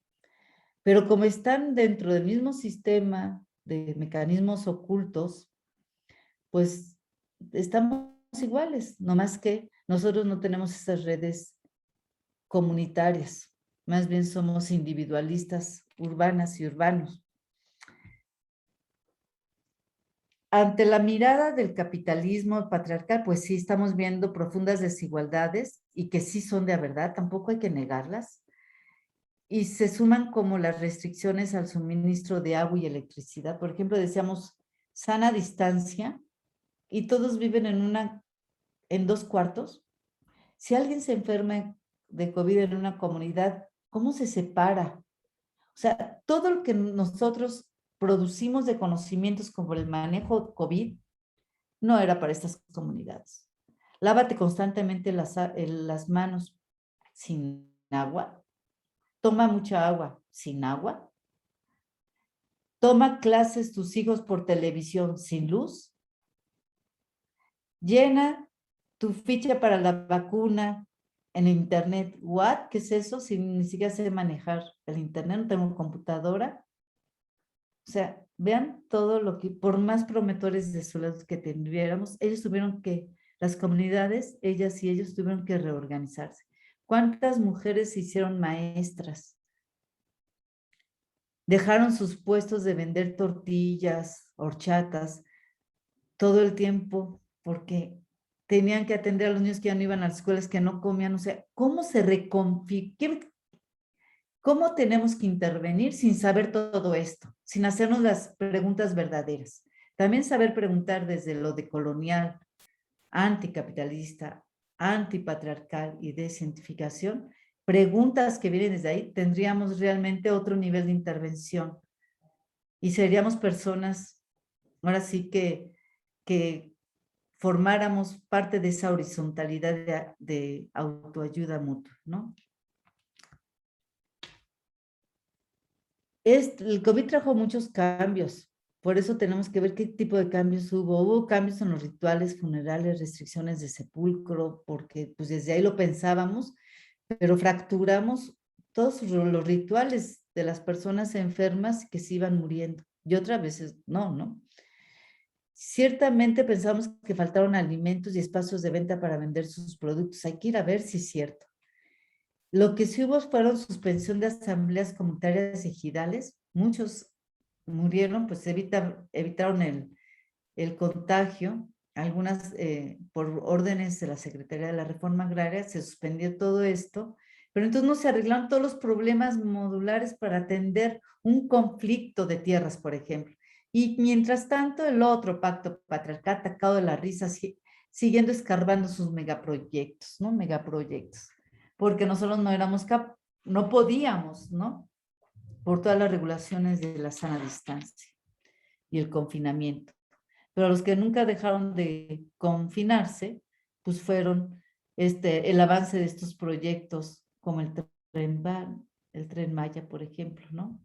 Pero como están dentro del mismo sistema de mecanismos ocultos, pues estamos iguales, nomás que nosotros no tenemos esas redes comunitarias, más bien somos individualistas urbanas y urbanos. Ante la mirada del capitalismo patriarcal, pues sí estamos viendo profundas desigualdades y que sí son de a verdad, tampoco hay que negarlas. Y se suman como las restricciones al suministro de agua y electricidad. Por ejemplo, decíamos sana distancia y todos viven en 2 cuartos. Si alguien se enferma de COVID en una comunidad, ¿cómo se separa? O sea, todo lo que nosotros producimos de conocimientos como el manejo COVID no era para estas comunidades. Lávate constantemente las manos sin agua. Toma mucha agua sin agua. Toma clases tus hijos por televisión sin luz. Llena tu ficha para la vacuna en internet. ¿What? ¿Qué es eso? Si ni siquiera sé manejar el internet, no tengo computadora. O sea, vean todo lo que, por más prometores de salud que tuviéramos, las comunidades, ellas y ellos tuvieron que reorganizarse. ¿Cuántas mujeres se hicieron maestras? Dejaron sus puestos de vender tortillas, horchatas, todo el tiempo, porque tenían que atender a los niños que ya no iban a las escuelas, que no comían. O sea, ¿cómo se reconfigura? ¿Cómo tenemos que intervenir sin saber todo esto? Sin hacernos las preguntas verdaderas. También saber preguntar desde lo decolonial, anticapitalista, antipatriarcal y descientificación, preguntas que vienen desde ahí, tendríamos realmente otro nivel de intervención. Y seríamos personas, ahora sí que formáramos parte de esa horizontalidad de autoayuda mutua, ¿no? El COVID trajo muchos cambios, por eso tenemos que ver qué tipo de cambios hubo. Hubo cambios en los rituales funerales, restricciones de sepulcro, porque pues desde ahí lo pensábamos, pero fracturamos todos los rituales de las personas enfermas que se iban muriendo. Y otras veces no. Ciertamente pensamos que faltaron alimentos y espacios de venta para vender sus productos. Hay que ir a ver si es cierto. Lo que sí hubo fueron suspensión de asambleas comunitarias ejidales. Muchos murieron, pues evitaron el contagio. Algunas, por órdenes de la Secretaría de la Reforma Agraria, se suspendió todo esto, pero entonces no se arreglaron todos los problemas modulares para atender un conflicto de tierras, por ejemplo. Y mientras tanto, el otro pacto patriarcal atacado de la risa siguiendo escarbando sus megaproyectos, ¿no? Megaproyectos. Porque nosotros no éramos no podíamos, ¿no? Por todas las regulaciones de la sana distancia y el confinamiento. Pero los que nunca dejaron de confinarse, pues fueron el avance de estos proyectos como el Tren Maya, por ejemplo, ¿no?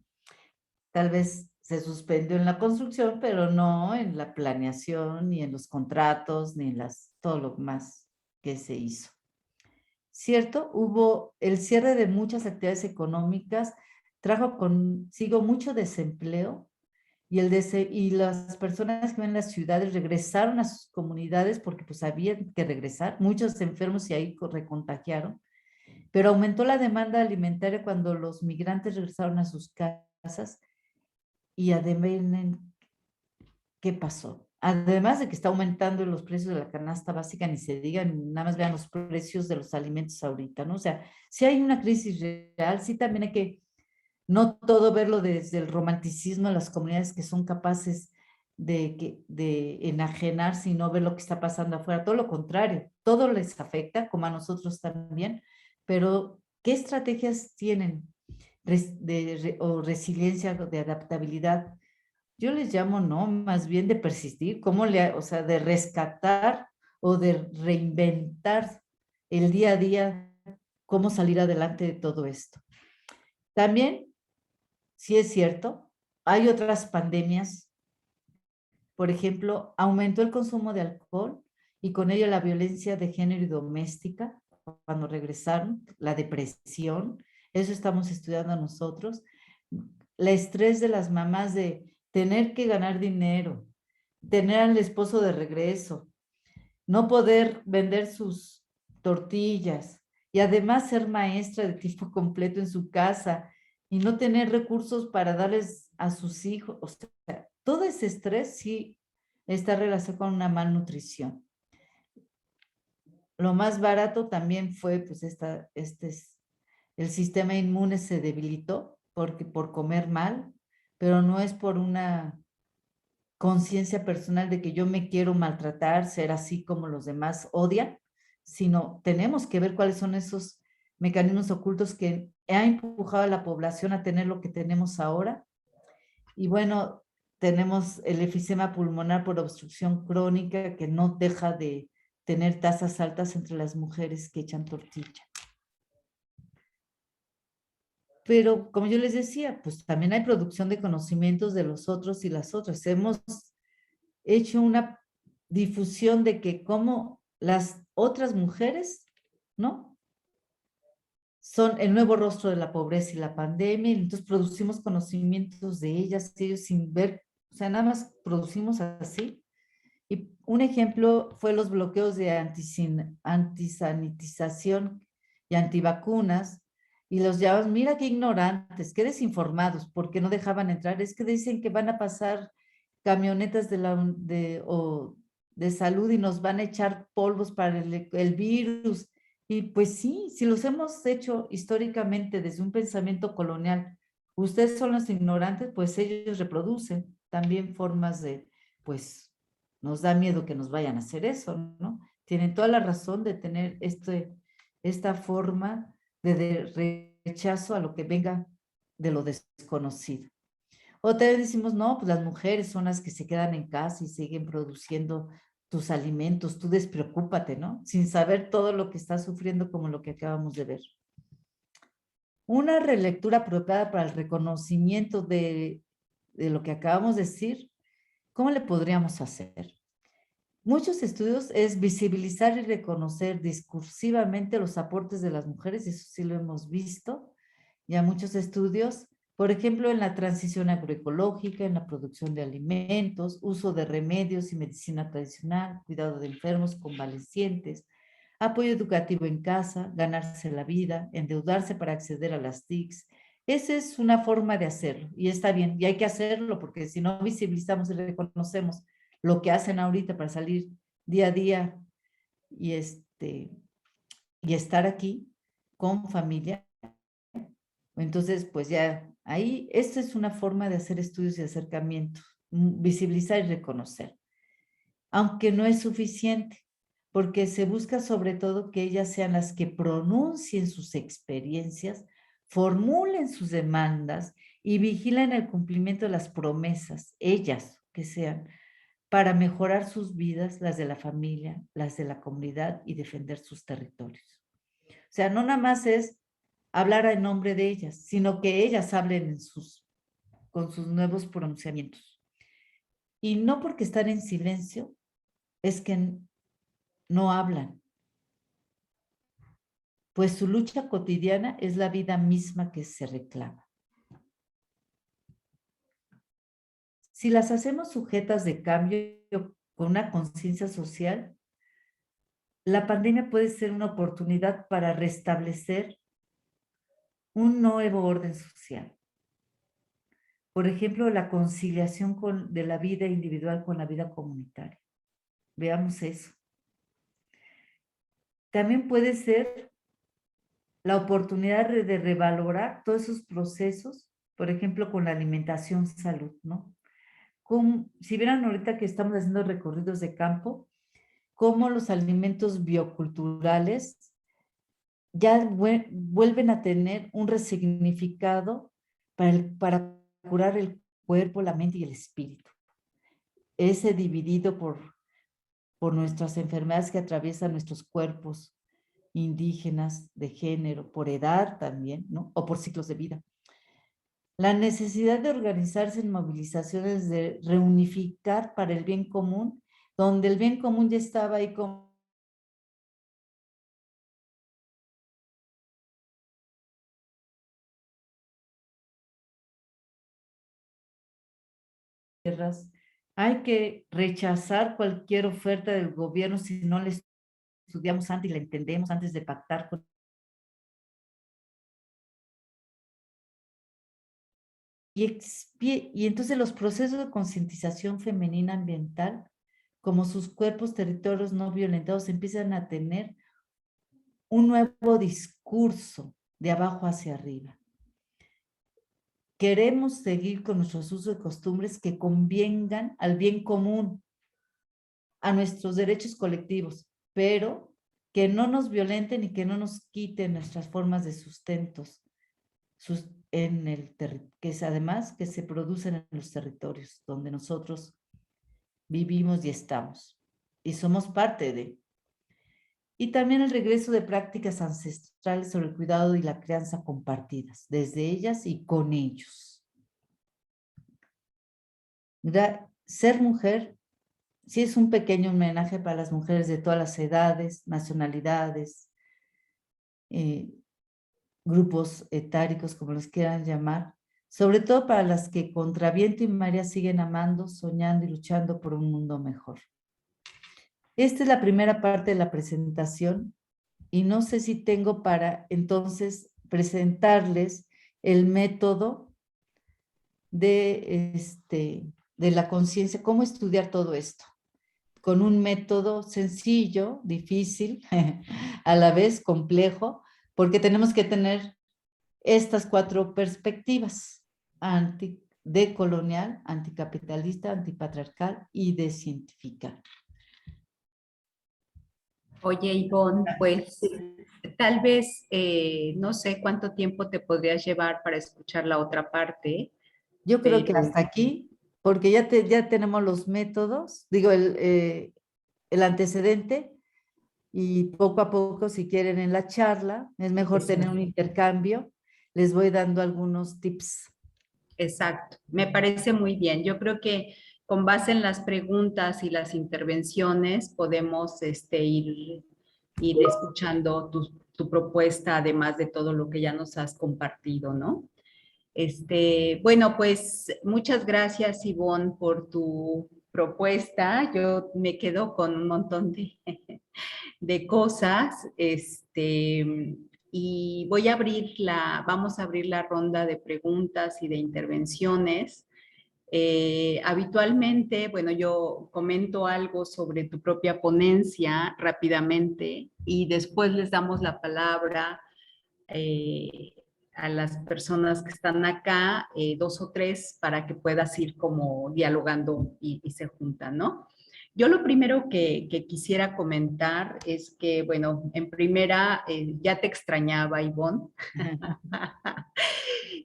Tal vez se suspendió en la construcción, pero no en la planeación, ni en los contratos, ni en todo lo más que se hizo. ¿Cierto? Hubo el cierre de muchas actividades económicas, trajo consigo mucho desempleo, y las personas que viven en las ciudades regresaron a sus comunidades porque pues habían que regresar, muchos enfermos y ahí recontagiaron, pero aumentó la demanda alimentaria cuando los migrantes regresaron a sus casas. Y adivinen qué pasó. Además de que está aumentando los precios de la canasta básica, ni se digan, nada más vean los precios de los alimentos ahorita, ¿no? O sea, si hay una crisis real, sí también hay que no todo verlo desde el romanticismo de las comunidades que son capaces de enajenarse y no ver lo que está pasando afuera. Todo lo contrario, todo les afecta, como a nosotros también, pero ¿qué estrategias tienen o resiliencia, de adaptabilidad? Yo les llamo, no, más bien de persistir, o sea, de rescatar o de reinventar el día a día, cómo salir adelante de todo esto. También, sí es cierto, hay otras pandemias. Por ejemplo, aumentó el consumo de alcohol y con ello la violencia de género y doméstica cuando regresaron, la depresión, eso estamos estudiando nosotros, el estrés de las mamás de tener que ganar dinero, tener al esposo de regreso, no poder vender sus tortillas y además ser maestra de tiempo completo en su casa y no tener recursos para darles a sus hijos. O sea, todo ese estrés sí está relacionado con una malnutrición. Lo más barato también fue, pues, el sistema inmune se debilitó por comer mal, pero no es por una conciencia personal de que yo me quiero maltratar, ser así como los demás odian, sino tenemos que ver cuáles son esos mecanismos ocultos que ha empujado a la población a tener lo que tenemos ahora. Y bueno, tenemos el efisema pulmonar por obstrucción crónica que no deja de tener tasas altas entre las mujeres que echan tortilla. Pero como yo les decía, pues también hay producción de conocimientos de los otros y las otras. Hemos hecho una difusión de que como las otras mujeres, ¿no? Son el nuevo rostro de la pobreza y la pandemia, y entonces producimos conocimientos de ellas, ellos sin ver, o sea, nada más producimos así. Y un ejemplo fue los bloqueos de antisanitización y antivacunas, y los llaman, mira qué ignorantes, qué desinformados, porque no dejaban entrar. Es que dicen que van a pasar camionetas de salud y nos van a echar polvos para el virus. Y pues sí, si los hemos hecho históricamente desde un pensamiento colonial, ustedes son los ignorantes, pues ellos reproducen también formas pues nos da miedo que nos vayan a hacer eso, ¿no? Tienen toda la razón de tener esta forma de rechazo a lo que venga de lo desconocido. Otra vez decimos, no, pues las mujeres son las que se quedan en casa y siguen produciendo tus alimentos, tú despreocúpate, ¿no? Sin saber todo lo que estás sufriendo como lo que acabamos de ver. Una relectura apropiada para el reconocimiento de lo que acabamos de decir, ¿cómo le podríamos hacer? Muchos estudios es visibilizar y reconocer discursivamente los aportes de las mujeres, y eso sí lo hemos visto, ya muchos estudios, por ejemplo, en la transición agroecológica, en la producción de alimentos, uso de remedios y medicina tradicional, cuidado de enfermos convalecientes, apoyo educativo en casa, ganarse la vida, endeudarse para acceder a las TICs. Esa es una forma de hacerlo y está bien, y hay que hacerlo porque si no visibilizamos y reconocemos lo que hacen ahorita para salir día a día y, y estar aquí con familia, entonces pues ya ahí, esta es una forma de hacer estudios y acercamientos, visibilizar y reconocer, aunque no es suficiente, porque se busca sobre todo que ellas sean las que pronuncien sus experiencias, formulen sus demandas y vigilen el cumplimiento de las promesas, ellas que sean, para mejorar sus vidas, las de la familia, las de la comunidad y defender sus territorios. O sea, no nada más es hablar en nombre de ellas, sino que ellas hablen con sus nuevos pronunciamientos. Y no porque están en silencio, es que no hablan, pues su lucha cotidiana es la vida misma que se reclama. Si las hacemos sujetas de cambio con una conciencia social, la pandemia puede ser una oportunidad para restablecer un nuevo orden social. Por ejemplo, la conciliación de la vida individual con la vida comunitaria. Veamos eso. También puede ser la oportunidad de revalorar todos esos procesos, por ejemplo, con la alimentación, salud, ¿no? Si vieran ahorita que estamos haciendo recorridos de campo, cómo los alimentos bioculturales ya vuelven a tener un resignificado para curar el cuerpo, la mente y el espíritu. Ese dividido por nuestras enfermedades que atraviesan nuestros cuerpos indígenas, de género, por edad también, ¿no? O por ciclos de vida. La necesidad de organizarse en movilizaciones, de reunificar para el bien común, donde el bien común ya estaba ahí como tierras. Hay que rechazar cualquier oferta del gobierno si no la estudiamos antes y la entendemos antes de pactar con. Y entonces los procesos de concientización femenina ambiental, como sus cuerpos, territorios no violentados, empiezan a tener un nuevo discurso de abajo hacia arriba. Queremos seguir con nuestros usos y costumbres que convengan al bien común, a nuestros derechos colectivos, pero que no nos violenten y que no nos quiten nuestras formas de sustentos, que es además que se producen en los territorios donde nosotros vivimos y estamos, y somos parte de. Y también el regreso de prácticas ancestrales sobre el cuidado y la crianza compartidas, desde ellas y con ellos. Ser mujer sí es un pequeño homenaje para las mujeres de todas las edades, nacionalidades, grupos etáricos, como los quieran llamar, sobre todo para las que contra viento y marea siguen amando, soñando y luchando por un mundo mejor. Esta es la primera parte de la presentación y no sé si tengo para entonces presentarles el método de la conciencia, cómo estudiar todo esto, con un método sencillo, difícil, a la vez complejo, porque tenemos que tener estas 4 perspectivas: decolonial, anticapitalista, antipatriarcal y descientificar. Oye, Ivonne, pues tal vez no sé cuánto tiempo te podrías llevar para escuchar la otra parte, Yo creo que pero hasta aquí, porque ya tenemos los métodos, digo, el antecedente, y poco a poco, si quieren en la charla, es mejor tener un intercambio. Les voy dando algunos tips. exacto, me parece muy bien. Yo creo que con base en las preguntas y las intervenciones podemos ir escuchando tu propuesta, además de todo lo que ya nos has compartido, ¿no? Bueno, pues muchas gracias, Ivonne, por tu propuesta. Yo me quedo con un montón de cosas, y vamos a abrir la ronda de preguntas y de intervenciones. Habitualmente, bueno, yo comento algo sobre tu propia ponencia rápidamente y después les damos la palabra eh, a las personas que están acá, 2 o 3, para que puedas ir como dialogando y se juntan, ¿no? Yo lo primero que quisiera comentar es que, bueno, en primera, ya te extrañaba, Ivonne.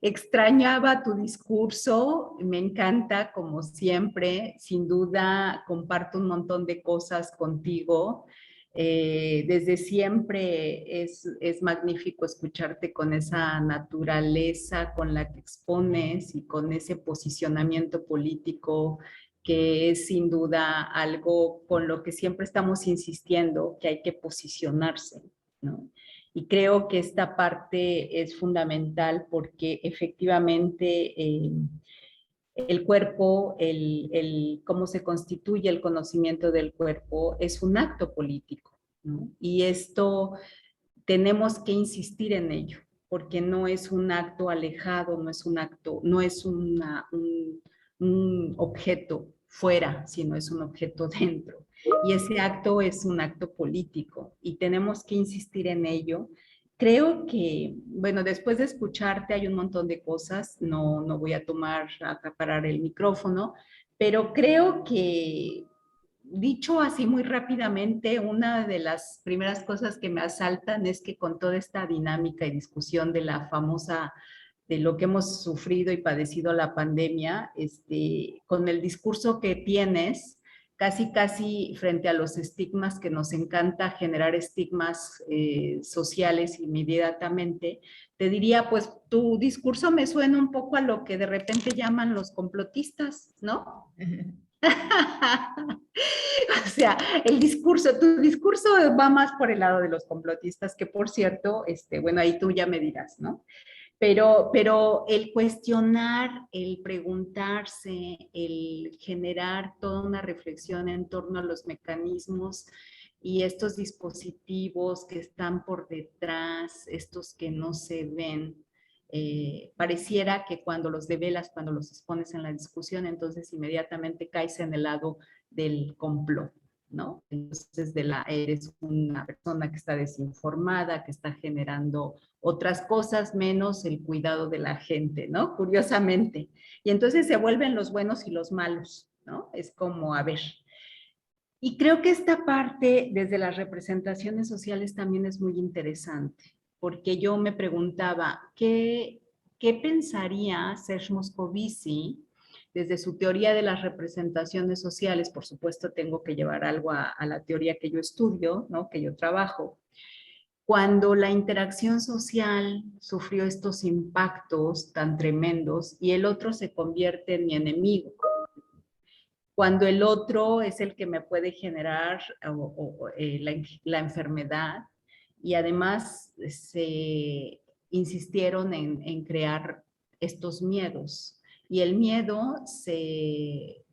Extrañaba tu discurso, me encanta como siempre, sin duda comparto un montón de cosas contigo. Desde siempre es magnífico escucharte con esa naturaleza con la que expones y con ese posicionamiento político que es sin duda algo con lo que siempre estamos insistiendo, que hay que posicionarse, ¿no? Y creo que esta parte es fundamental porque efectivamente el cuerpo, cómo se constituye el conocimiento del cuerpo es un acto político, ¿no? Y esto tenemos que insistir en ello, porque no es un acto alejado, no es un acto, no es un objeto fuera, sino es un objeto dentro. Y ese acto es un acto político y tenemos que insistir en ello. Creo que, bueno, después de escucharte hay un montón de cosas, no voy a acaparar el micrófono, pero creo que dicho así muy rápidamente, una de las primeras cosas que me asaltan es que con toda esta dinámica y discusión de la famosa, de lo que hemos sufrido y padecido la pandemia, con el discurso que tienes, casi frente a los estigmas que nos encanta generar estigmas sociales inmediatamente, te diría, pues tu discurso me suena un poco a lo que de repente llaman los complotistas, ¿no? O sea, tu discurso va más por el lado de los complotistas, que por cierto, bueno, ahí tú ya me dirás, ¿no? Pero el cuestionar, el preguntarse, el generar toda una reflexión en torno a los mecanismos y estos dispositivos que están por detrás, estos que no se ven, pareciera que cuando los develas, cuando los expones en la discusión, entonces inmediatamente caes en el lado del complot, ¿no? Entonces eres una persona que está desinformada, que está generando otras cosas menos el cuidado de la gente, ¿no? Curiosamente. Y entonces se vuelven los buenos y los malos, ¿no? Es como, a ver. Y creo que esta parte desde las representaciones sociales también es muy interesante, porque yo me preguntaba, ¿qué pensaría Serge Moscovici desde su teoría de las representaciones sociales? Por supuesto, tengo que llevar algo a la teoría que yo estudio, ¿no? Que yo trabajo. Cuando la interacción social sufrió estos impactos tan tremendos y el otro se convierte en mi enemigo, cuando el otro es el que me puede generar la enfermedad y además se insistieron en crear estos miedos y el miedo se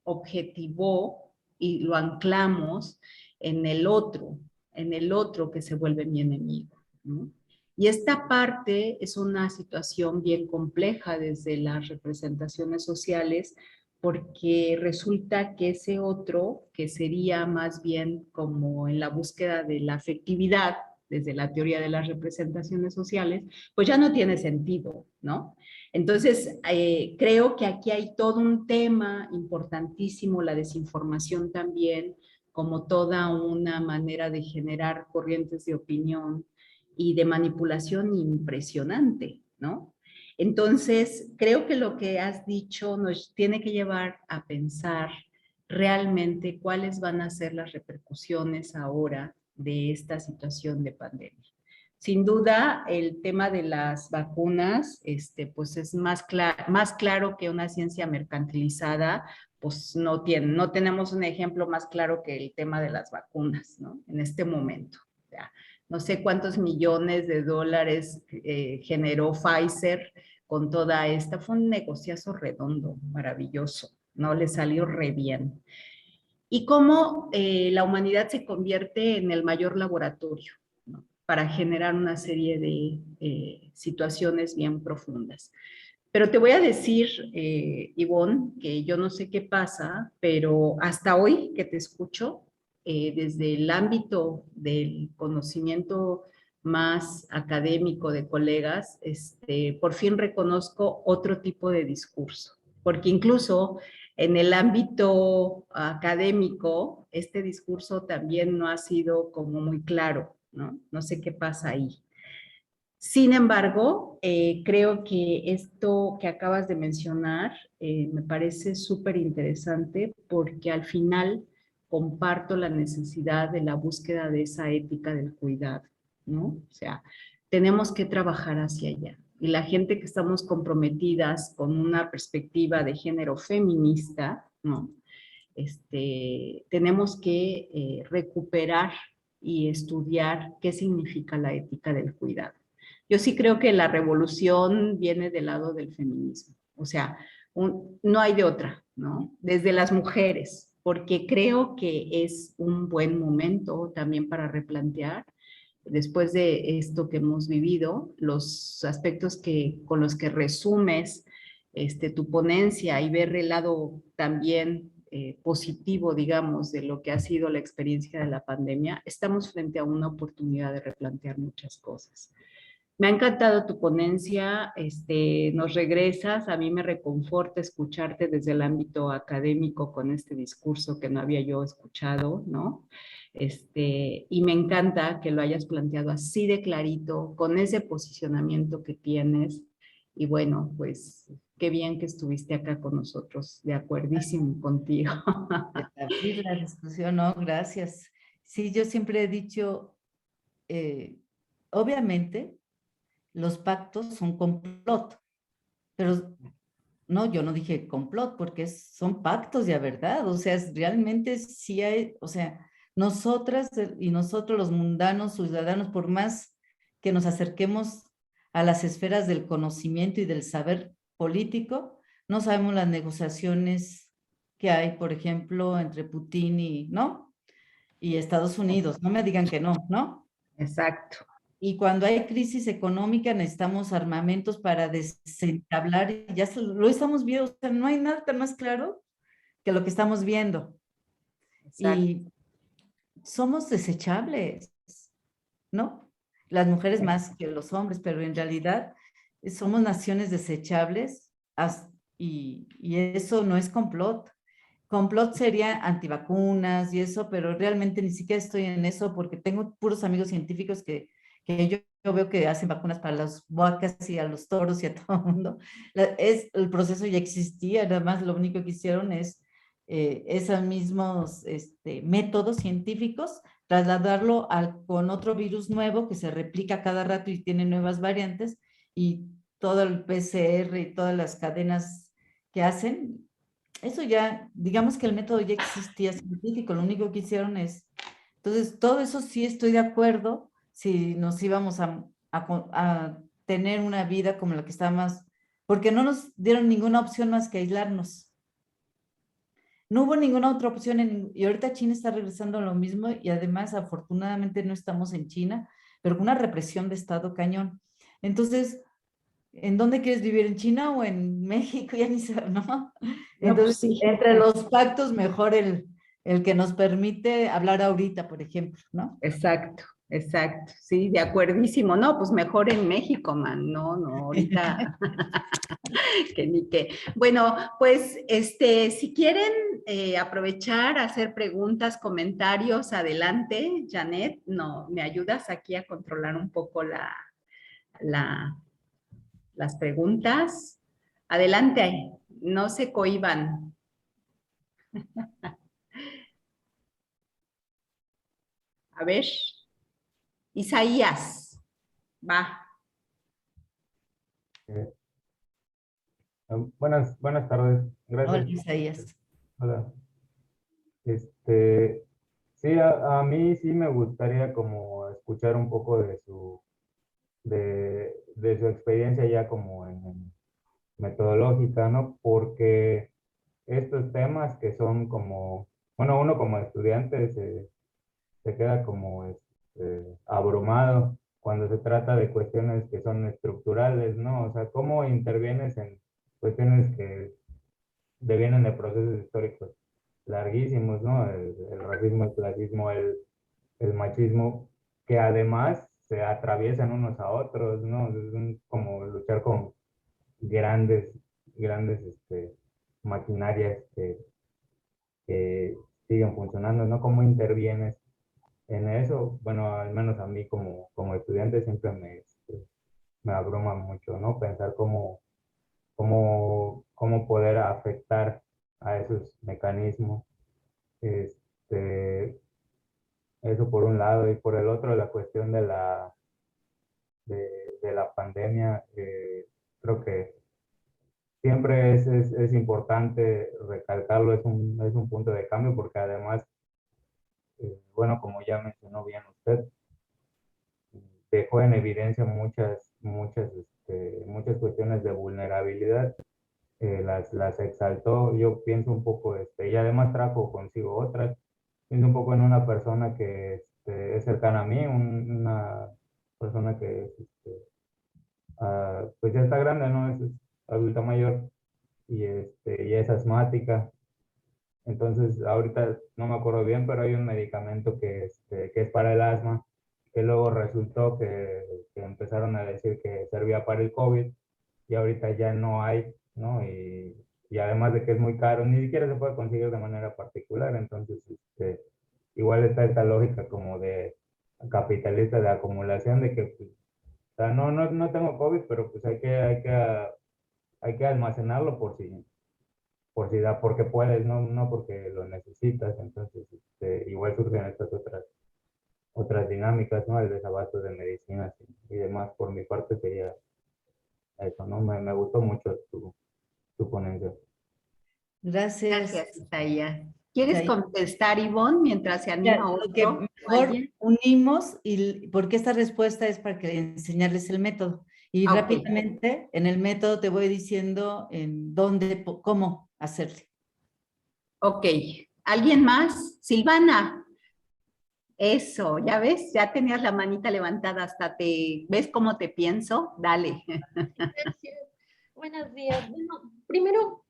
objetivó y lo anclamos en el otro que se vuelve mi enemigo, ¿no? Y esta parte es una situación bien compleja desde las representaciones sociales, porque resulta que ese otro, que sería más bien como en la búsqueda de la afectividad, desde la teoría de las representaciones sociales, pues ya no tiene sentido, ¿no? Entonces, creo que aquí hay todo un tema importantísimo, la desinformación también, como toda una manera de generar corrientes de opinión y de manipulación impresionante, ¿no? Entonces, creo que lo que has dicho nos tiene que llevar a pensar realmente cuáles van a ser las repercusiones ahora de esta situación de pandemia. Sin duda, el tema de las vacunas, pues es más claro que una ciencia mercantilizada, pues no tenemos un ejemplo más claro que el tema de las vacunas, ¿no? En este momento. O sea, no sé cuántos millones de dólares generó Pfizer con toda esta. Fue un negociazo redondo, maravilloso, ¿no? Le salió re bien. Y cómo la humanidad se convierte en el mayor laboratorio, ¿no? Para generar una serie de situaciones bien profundas. Pero te voy a decir, Ivonne, que yo no sé qué pasa, pero hasta hoy que te escucho, desde el ámbito del conocimiento más académico de colegas, por fin reconozco otro tipo de discurso, porque incluso En el ámbito académico, este discurso también no ha sido como muy claro, ¿no? No sé qué pasa ahí. Sin embargo, creo que esto que acabas de mencionar me parece súper interesante porque al final comparto la necesidad de la búsqueda de esa ética del cuidado, ¿no? O sea, tenemos que trabajar hacia allá. Y la gente que estamos comprometidas con una perspectiva de género feminista, ¿no? Tenemos que recuperar y estudiar qué significa la ética del cuidado. Yo sí creo que la revolución viene del lado del feminismo, o sea, no hay de otra, ¿no? Desde las mujeres, porque creo que es un buen momento también para replantear, después de esto que hemos vivido, los aspectos con los que resumes tu ponencia y ver el lado también positivo, digamos, de lo que ha sido la experiencia de la pandemia, estamos frente a una oportunidad de replantear muchas cosas. Me ha encantado tu ponencia, nos regresas, a mí me reconforta escucharte desde el ámbito académico con este discurso que no había yo escuchado, ¿no? Y me encanta que lo hayas planteado así de clarito, con ese posicionamiento que tienes, y bueno, pues qué bien que estuviste acá con nosotros, de acuerdísimo contigo. Abrir la discusión, no, gracias. Sí, yo siempre he dicho, obviamente, los pactos son complot, pero no, yo no dije complot porque son pactos ya, ¿verdad? O sea, realmente sí hay, o sea, nosotras y nosotros los mundanos, ciudadanos, por más que nos acerquemos a las esferas del conocimiento y del saber político, no sabemos las negociaciones que hay, por ejemplo, entre Putin y, ¿no? Y Estados Unidos. No me digan que no, ¿no? Exacto. Y cuando hay crisis económica necesitamos armamentos para desentablar, y ya lo estamos viendo, o sea, no hay nada tan más claro que lo que estamos viendo. Exacto. Y somos desechables, ¿no? Las mujeres más que los hombres, pero en realidad somos naciones desechables y eso no es complot. Complot sería antivacunas y eso, pero realmente ni siquiera estoy en eso porque tengo puros amigos científicos que yo veo que hacen vacunas para las vacas y a los toros y a todo el mundo. El proceso ya existía, nada más lo único que hicieron es esos mismos métodos científicos, trasladarlo con otro virus nuevo que se replica cada rato y tiene nuevas variantes y todo el PCR y todas las cadenas que hacen, eso ya, digamos que el método ya existía científico, lo único que hicieron es, entonces todo eso sí estoy de acuerdo si nos íbamos a tener una vida como la que estábamos, porque no nos dieron ninguna opción más que aislarnos. No hubo ninguna otra opción y ahorita China está regresando a lo mismo y además afortunadamente no estamos en China, pero con una represión de Estado cañón. Entonces, ¿en dónde quieres vivir? ¿En China o en México? Ya ni sé, ¿no? No, pues Entonces, sí. entre los pactos, mejor el que nos permite hablar ahorita, por ejemplo, ¿no? Exacto, exacto, sí, de acuerdísimo. No, pues mejor en México, man, no, no, ahorita que ni qué. Bueno, pues si quieren aprovechar, hacer preguntas, comentarios, adelante, Janet, no, me ayudas aquí a controlar un poco la, las preguntas. Adelante, no se cohiban. A ver, Isaías, va. Eh, buenas tardes, Hola, gracias. Isaías. Hola. Este, sí, a mí sí me gustaría como escuchar un poco de su experiencia ya como en metodológica, ¿no? Porque estos temas que son como, bueno, uno como estudiante se queda como abrumado cuando se trata de cuestiones que son estructurales, ¿no? O sea, ¿cómo intervienes en cuestiones que devienen de procesos históricos larguísimos, ¿no? El racismo, el clasismo, el machismo, que además se atraviesan unos a otros, ¿no? Es como luchar con grandes, grandes maquinarias que siguen funcionando, ¿no? ¿Cómo intervienes en eso? Bueno, al menos a mí como estudiante siempre me abruma mucho, ¿no? Pensar cómo poder afectar a esos mecanismos. Este, eso por un lado, y por el otro la cuestión de la pandemia, creo que siempre es importante recalcarlo, es un punto de cambio porque además, bueno, como ya mencionó bien usted, dejó en evidencia muchas cuestiones de vulnerabilidad, las exaltó. Yo pienso un poco, y además trajo consigo otras. Pienso un poco en una persona que es cercana a mí, una persona que pues ya está grande, ¿no? Es adulta mayor y es asmática. Entonces, ahorita no me acuerdo bien, pero hay un medicamento que es para el asma, que luego resultó que empezaron a decir que servía para el COVID y ahorita ya no hay, ¿no? Y además de que es muy caro, ni siquiera se puede conseguir de manera particular. Entonces, igual está esta lógica como de capitalista de acumulación, de que, pues, o sea, no tengo COVID, pero pues hay que almacenarlo por si da, porque puedes, no porque lo necesitas. Entonces, igual surgen estas otras dinámicas, ¿no? El desabasto de medicinas y demás. Por mi parte sería eso, ¿no? Me gustó mucho tu ponencia. Gracias. Gracias, Isaías. ¿Quieres Isaías. contestar, Ivonne, mientras se Ya, anima lo que otro? mejor Alguien. unimos, y porque esta respuesta es para que enseñarles el método. Y Ok, rápidamente en el método te voy diciendo en dónde, cómo hacerle. ok. ¿Alguien más? Silvana. Eso, ya ves, ya tenías la manita levantada, hasta ¿ves cómo te pienso? Dale. Gracias. Buenos días. Bueno, primero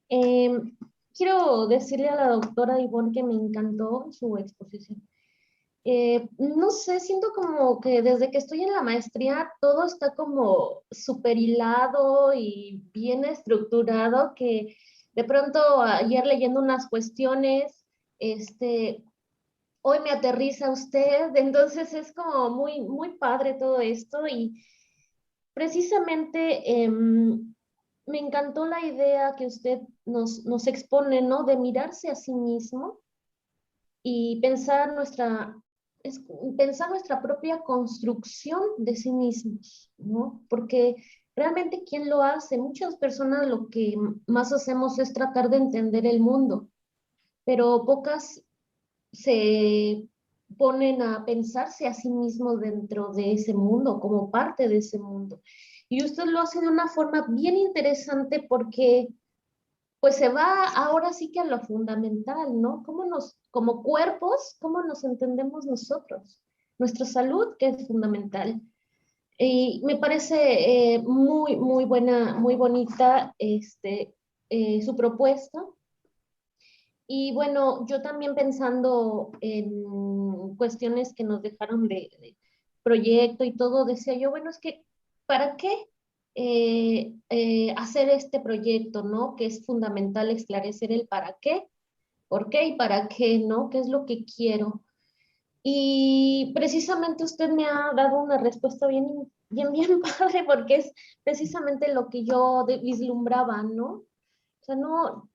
quiero decirle a la doctora Ivonne que me encantó su exposición. No sé, siento como que desde que estoy en la maestría todo está como súper hilado y bien estructurado, que de pronto ayer leyendo unas cuestiones, hoy me aterriza usted, entonces es como muy, muy padre todo esto y precisamente me encantó la idea que usted nos expone, ¿no? De mirarse a sí mismo y pensar nuestra propia construcción de sí mismos, ¿no? Porque realmente ¿quién lo hace? Muchas personas lo que más hacemos es tratar de entender el mundo, pero pocas se ponen a pensarse a sí mismos dentro de ese mundo, como parte de ese mundo. Y usted lo hace de una forma bien interesante porque pues se va ahora sí que a lo fundamental, ¿no? Como cuerpos, cómo nos entendemos nosotros, nuestra salud, que es fundamental. Y me parece muy, muy buena, muy bonita su propuesta. Y bueno, yo también pensando en cuestiones que nos dejaron de proyecto y todo, decía yo, bueno, es que, ¿para qué hacer este proyecto, ¿no? Que es fundamental esclarecer el para qué, por qué y para qué, ¿no? ¿Qué es lo que quiero? Y precisamente usted me ha dado una respuesta bien, bien, bien padre, porque es precisamente lo que yo vislumbraba, ¿no? O sea, no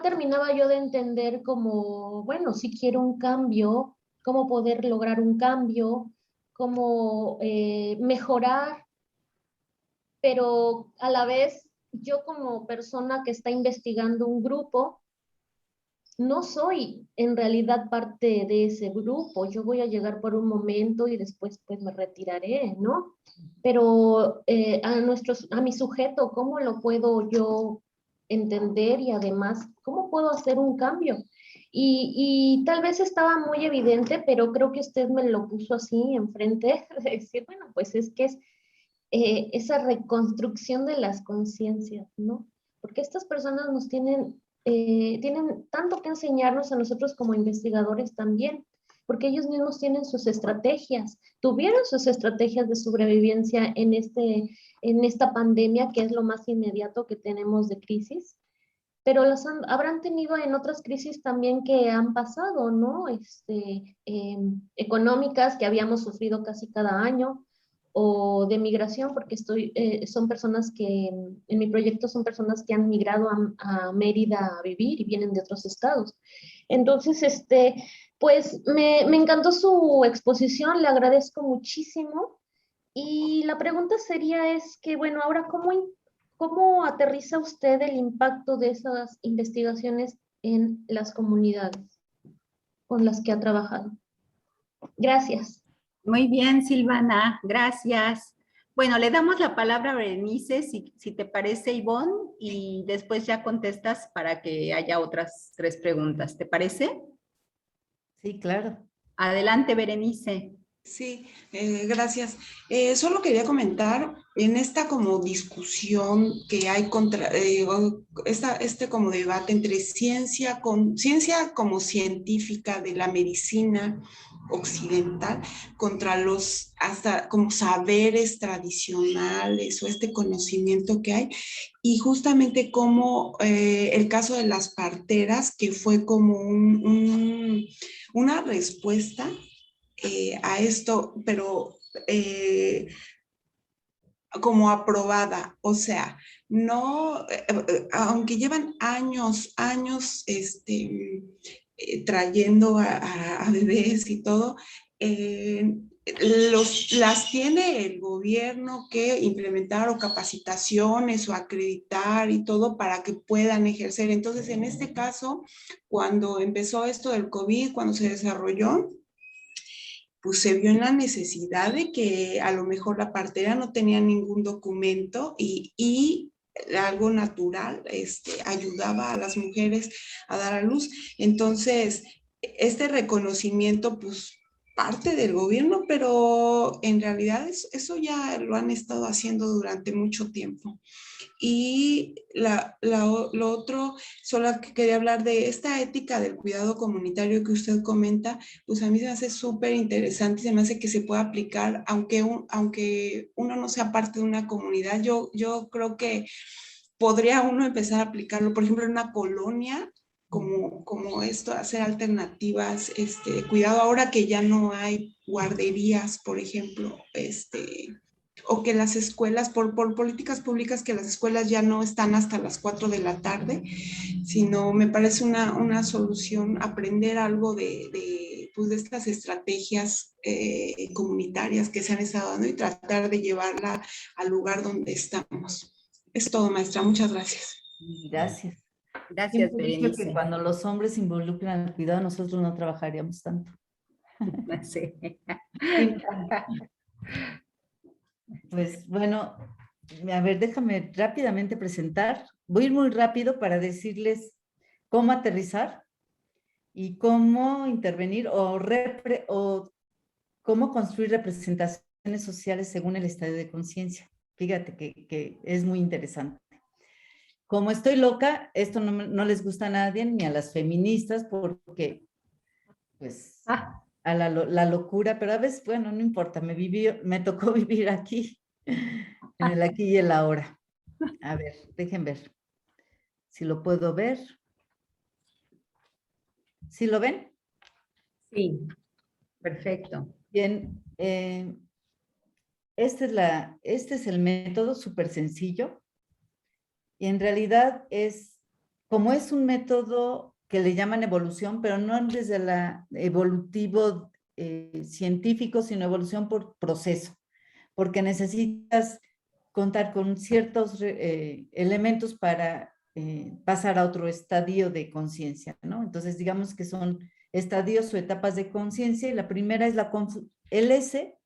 terminaba yo de entender como, bueno, si quiero un cambio, cómo poder lograr un cambio, cómo mejorar, pero a la vez yo como persona que está investigando un grupo, no soy en realidad parte de ese grupo. Yo voy a llegar por un momento y después pues me retiraré, ¿no? Pero a mi sujeto, ¿cómo lo puedo yo entender y además, cómo puedo hacer un cambio? Y tal vez estaba muy evidente, pero creo que usted me lo puso así enfrente, de decir, bueno, pues es que es esa reconstrucción de las conciencias, ¿no? Porque estas personas tienen tanto que enseñarnos a nosotros como investigadores también, porque ellos mismos tienen sus estrategias, tuvieron sus estrategias de sobrevivencia en esta pandemia, que es lo más inmediato que tenemos de crisis. pero habrán tenido en otras crisis también que han pasado, ¿no? Económicas que habíamos sufrido casi cada año, o de migración, porque son personas que, en mi proyecto son personas que han migrado a Mérida a vivir y vienen de otros estados. Entonces, pues me encantó su exposición, le agradezco muchísimo. Y la pregunta sería es que, bueno, ahora, ¿cómo aterriza usted el impacto de esas investigaciones en las comunidades con las que ha trabajado? Gracias. Muy bien, Silvana, gracias. Bueno, le damos la palabra a Berenice, si te parece, Ivonne, y después ya contestas para que haya otras 3 preguntas. ¿Te parece? Sí, claro. Adelante, Berenice. Sí, gracias. Solo quería comentar en esta como discusión que hay contra, como debate entre ciencia como científica de la medicina occidental contra los hasta como saberes tradicionales o este conocimiento que hay, y justamente como el caso de las parteras, que fue como una respuesta a esto, pero como aprobada, o sea, no, aunque llevan años, trayendo a bebés y todo, las tiene el gobierno que implementar o capacitaciones o acreditar y todo para que puedan ejercer. Entonces, en este caso, cuando empezó esto del COVID, cuando se desarrolló, pues se vio en la necesidad de que a lo mejor la partera no tenía ningún documento y algo natural ayudaba a las mujeres a dar a luz. Entonces, este reconocimiento, pues, parte del gobierno, pero en realidad eso ya lo han estado haciendo durante mucho tiempo. Y lo otro, solo que quería hablar de esta ética del cuidado comunitario que usted comenta, pues a mí se me hace súper interesante, se me hace que se pueda aplicar, aunque uno no sea parte de una comunidad. Yo creo que podría uno empezar a aplicarlo, por ejemplo, en una colonia, como esto, hacer alternativas, cuidado ahora que ya no hay guarderías, por ejemplo, o que las escuelas, por políticas públicas, que las escuelas ya no están hasta las 4 de la tarde, sino me parece una solución aprender algo pues de estas estrategias comunitarias que se han estado dando y tratar de llevarla al lugar donde estamos. Es todo, maestra. Muchas gracias. Gracias. Gracias, Siempre he dicho que Berenice. cuando los hombres se involucran en el cuidado, nosotros no trabajaríamos tanto. Sí. Pues bueno, a ver, déjame rápidamente presentar. Voy a ir muy rápido para decirles cómo aterrizar y cómo intervenir o cómo construir representaciones sociales según el estado de conciencia. Fíjate que es muy interesante. Como estoy loca, esto no les gusta a nadie, ni a las feministas, porque pues a la locura, pero a veces, bueno, no importa, me tocó vivir aquí, en el aquí y el ahora. A ver, dejen ver si lo puedo ver. ¿Sí lo ven? Sí, perfecto. Bien, este es el método súper sencillo, y en realidad como es un método que le llaman evolución, pero no desde la evolutivo científico, sino evolución por proceso, porque necesitas contar con ciertos elementos para pasar a otro estadio de conciencia, ¿no? Entonces, digamos que son estadios o etapas de conciencia, y la primera es el S,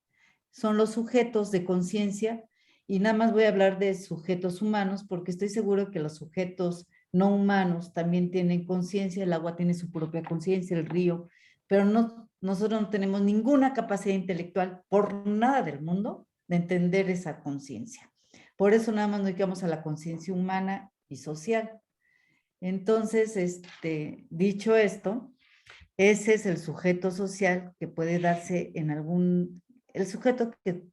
son los sujetos de conciencia, y nada más voy a hablar de sujetos humanos, porque estoy seguro que los sujetos no humanos también tienen conciencia, el agua tiene su propia conciencia, el río, pero nosotros no tenemos ninguna capacidad intelectual por nada del mundo de entender esa conciencia. Por eso nada más nos dedicamos a la conciencia humana y social. Entonces, dicho esto, ese es el sujeto social que puede darse el sujeto que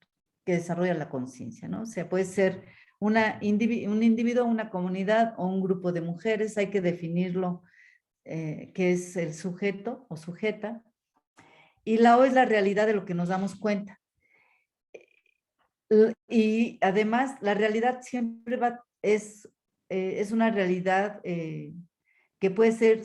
desarrolla la conciencia, ¿no? O sea, puede ser un individuo, una comunidad o un grupo de mujeres, hay que definirlo, qué es el sujeto o sujeta. Y la O es la realidad de lo que nos damos cuenta. Y además, la realidad siempre es una realidad que puede ser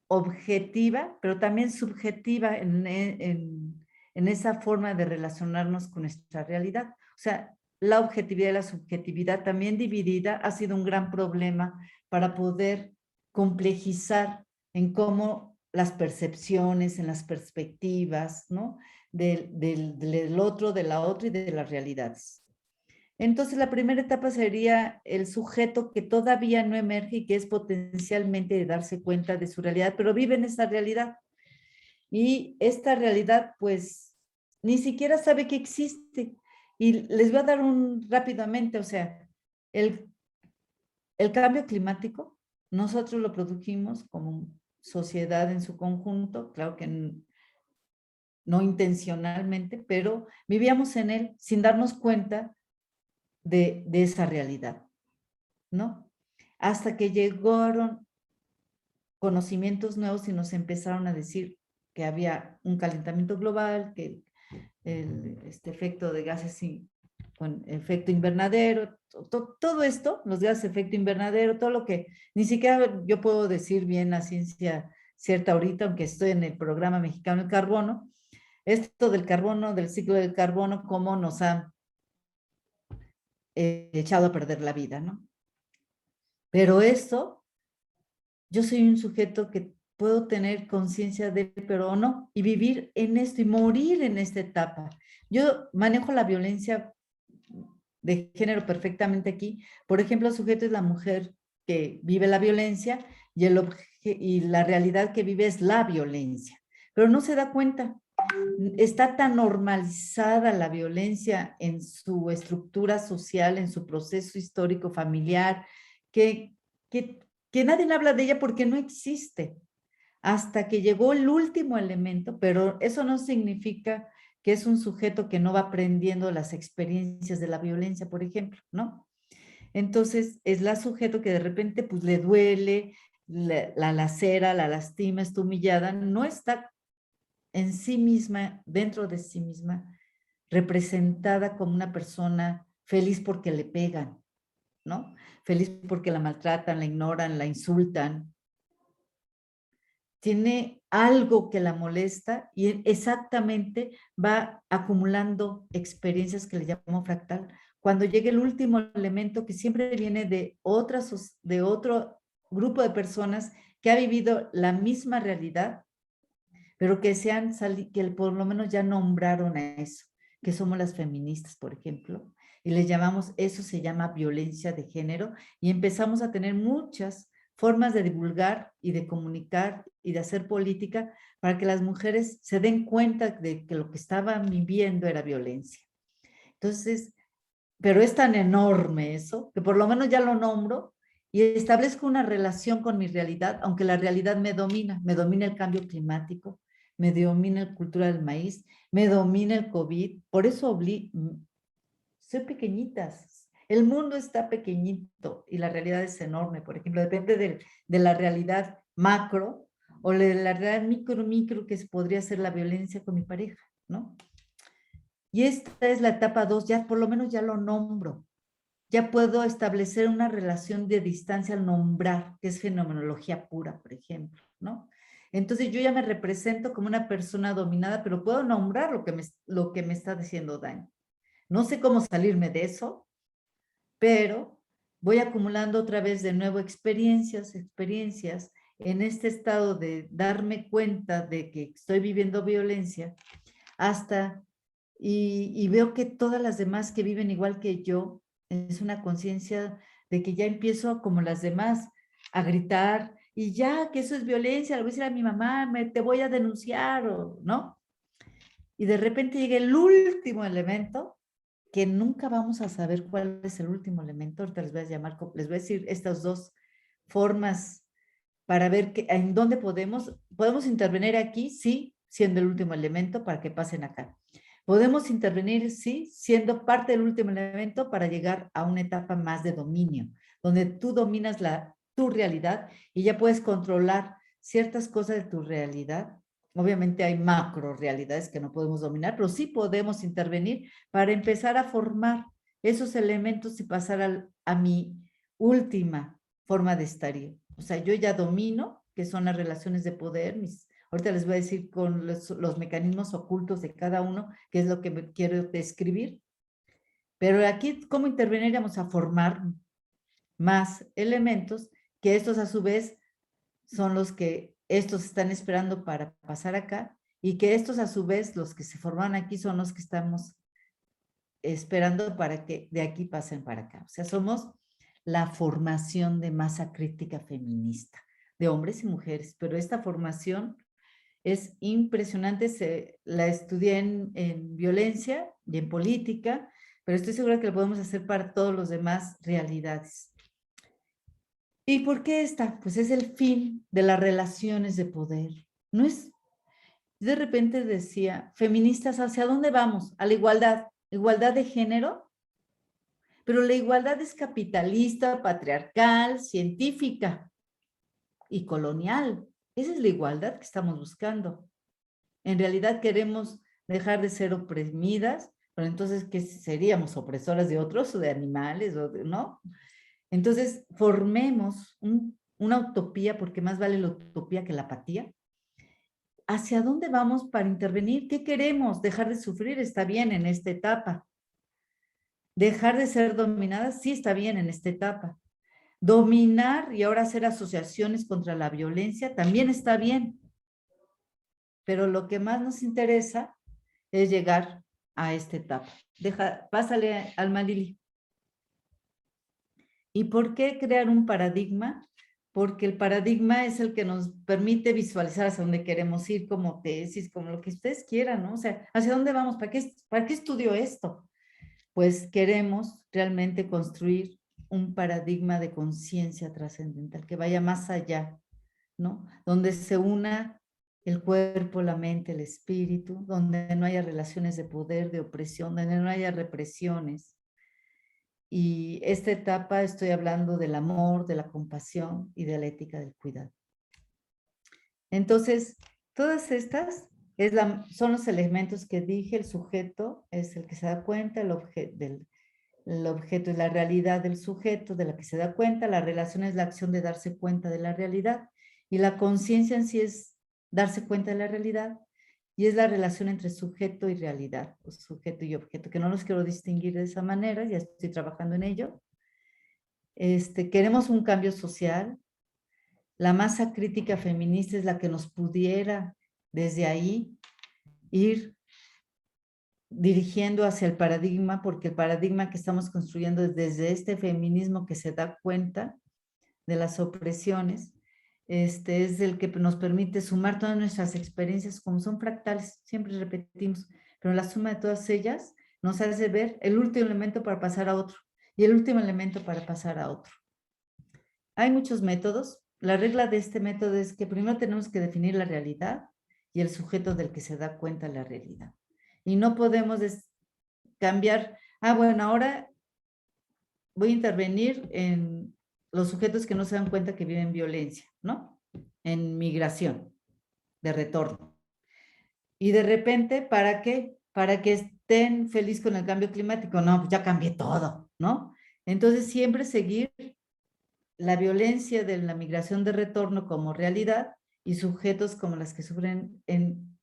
objetiva, pero también subjetiva en esa forma de relacionarnos con nuestra realidad. O sea, la objetividad y la subjetividad también dividida ha sido un gran problema para poder complejizar en cómo las percepciones, en las perspectivas, ¿no? Del otro, de la otra y de las realidades. Entonces, la primera etapa sería el sujeto que todavía no emerge y que es potencialmente de darse cuenta de su realidad, pero vive en esa realidad. Y esta realidad, pues, ni siquiera sabe que existe. Y les voy a dar rápidamente, o sea, el cambio climático, nosotros lo produjimos como sociedad en su conjunto, claro que no intencionalmente, pero vivíamos en él sin darnos cuenta de esa realidad, ¿no? Hasta que llegaron conocimientos nuevos y nos empezaron a decir que había un calentamiento global, que este efecto de gases con efecto invernadero, todo esto, los gases de efecto invernadero, todo lo que ni siquiera yo puedo decir bien a ciencia cierta ahorita, aunque estoy en el programa mexicano del carbono, esto del carbono, del ciclo del carbono, cómo nos ha echado a perder la vida, ¿no? Pero eso, yo soy un sujeto que puedo tener conciencia de él, pero no, y vivir en esto y morir en esta etapa. Yo manejo la violencia de género perfectamente aquí. Por ejemplo, el sujeto es la mujer que vive la violencia y la realidad que vive es la violencia, pero no se da cuenta. Está tan normalizada la violencia en su estructura social, en su proceso histórico familiar, que nadie habla de ella porque no existe. Hasta que llegó el último elemento, pero eso no significa que es un sujeto que no va aprendiendo las experiencias de la violencia, por ejemplo, ¿no? Entonces, es la sujeto que de repente pues le duele, la lacera, la lastima, está humillada, no está en sí misma, dentro de sí misma, representada como una persona feliz porque le pegan, ¿no? Feliz porque la maltratan, la ignoran, la insultan. Tiene algo que la molesta y exactamente va acumulando experiencias que le llamo fractal. Cuando llega el último elemento que siempre viene de otro grupo de personas que ha vivido la misma realidad, pero que que por lo menos ya nombraron a eso, que somos las feministas, por ejemplo, y les llamamos, eso se llama violencia de género, y empezamos a tener muchas formas de divulgar y de comunicar y de hacer política para que las mujeres se den cuenta de que lo que estaban viviendo era violencia. Entonces, pero es tan enorme eso, que por lo menos ya lo nombro y establezco una relación con mi realidad, aunque la realidad me domina el cambio climático, me domina la cultura del maíz, me domina el COVID, por eso soy pequeñitas. El mundo está pequeñito y la realidad es enorme. Por ejemplo, depende de la realidad macro o de la realidad micro, que podría ser la violencia con mi pareja, ¿no? Y esta es la etapa 2, ya por lo menos ya lo nombro. Ya puedo establecer una relación de distancia al nombrar, que es fenomenología pura, por ejemplo, ¿no? Entonces yo ya me represento como una persona dominada, pero puedo nombrar lo que me está haciendo daño. No sé cómo salirme de eso, pero voy acumulando otra vez de nuevo experiencias en este estado de darme cuenta de que estoy viviendo violencia y veo que todas las demás que viven igual que yo, es una conciencia de que ya empiezo como las demás a gritar y ya que eso es violencia, le voy a decir a mi mamá, te voy a denunciar, ¿no? Y de repente llega el último elemento que nunca vamos a saber cuál es el último elemento. Ahorita les voy a decir estas dos formas para ver en dónde podemos intervenir aquí, sí, siendo el último elemento para que pasen acá. Podemos intervenir, sí, siendo parte del último elemento para llegar a una etapa más de dominio, donde tú dominas tu realidad y ya puedes controlar ciertas cosas de tu realidad. Obviamente hay macro realidades que no podemos dominar, pero sí podemos intervenir para empezar a formar esos elementos y pasar a mi última forma de estar. O sea, yo ya domino, que son las relaciones de poder, ahorita les voy a decir con los mecanismos ocultos de cada uno, que es lo que quiero describir. Pero aquí, ¿cómo interveniríamos a formar más elementos que estos a su vez son los que estos están esperando para pasar acá y que estos a su vez, los que se forman aquí son los que estamos esperando para que de aquí pasen para acá. O sea, somos la formación de masa crítica feminista, de hombres y mujeres, pero esta formación es impresionante, la estudié en violencia y en política, pero estoy segura que lo podemos hacer para todos los demás realidades. ¿Y por qué esta? Pues es el fin de las relaciones de poder. No es, de repente decía, feministas, ¿hacia dónde vamos? A la igualdad. ¿Igualdad de género? Pero la igualdad es capitalista, patriarcal, científica y colonial. Esa es la igualdad que estamos buscando. En realidad queremos dejar de ser oprimidas, pero entonces, ¿qué seríamos? ¿Opresoras de otros o de animales? ¿No? Entonces, formemos una utopía, porque más vale la utopía que la apatía. ¿Hacia dónde vamos para intervenir? ¿Qué queremos? Dejar de sufrir está bien en esta etapa. Dejar de ser dominadas sí está bien en esta etapa. Dominar y ahora hacer asociaciones contra la violencia también está bien. Pero lo que más nos interesa es llegar a esta etapa. Pásale, Alma Lili. ¿Y por qué crear un paradigma? Porque el paradigma es el que nos permite visualizar hacia dónde queremos ir como tesis, como lo que ustedes quieran, ¿no? O sea, ¿hacia dónde vamos? ¿Para qué estudio esto? Pues queremos realmente construir un paradigma de conciencia trascendental que vaya más allá, ¿no? Donde se una el cuerpo, la mente, el espíritu, donde no haya relaciones de poder, de opresión, donde no haya represiones. Y esta etapa estoy hablando del amor, de la compasión y de la ética del cuidado. Entonces, todas estas son los elementos que dije. El sujeto es el que se da cuenta, el objeto es la realidad del sujeto, de la que se da cuenta, la relación es la acción de darse cuenta de la realidad, y la conciencia en sí es darse cuenta de la realidad, y es la relación entre sujeto y realidad, o sujeto y objeto, que no los quiero distinguir de esa manera, ya estoy trabajando en ello. Queremos un cambio social. La masa crítica feminista es la que nos pudiera desde ahí ir dirigiendo hacia el paradigma, porque el paradigma que estamos construyendo es desde este feminismo que se da cuenta de las opresiones, es el que nos permite sumar todas nuestras experiencias como son fractales, siempre repetimos, pero la suma de todas ellas nos hace ver el último elemento para pasar a otro y el último elemento para pasar a otro. Hay muchos métodos. La regla de este método es que primero tenemos que definir la realidad y el sujeto del que se da cuenta de la realidad. Y no podemos cambiar, bueno, ahora voy a intervenir en los sujetos que no se dan cuenta que viven violencia, ¿no? En migración, de retorno. Y de repente, ¿para qué? Para que estén felices con el cambio climático. No, pues ya cambié todo, ¿no? Entonces, siempre seguir la violencia de la migración de retorno como realidad y sujetos como las que sufren en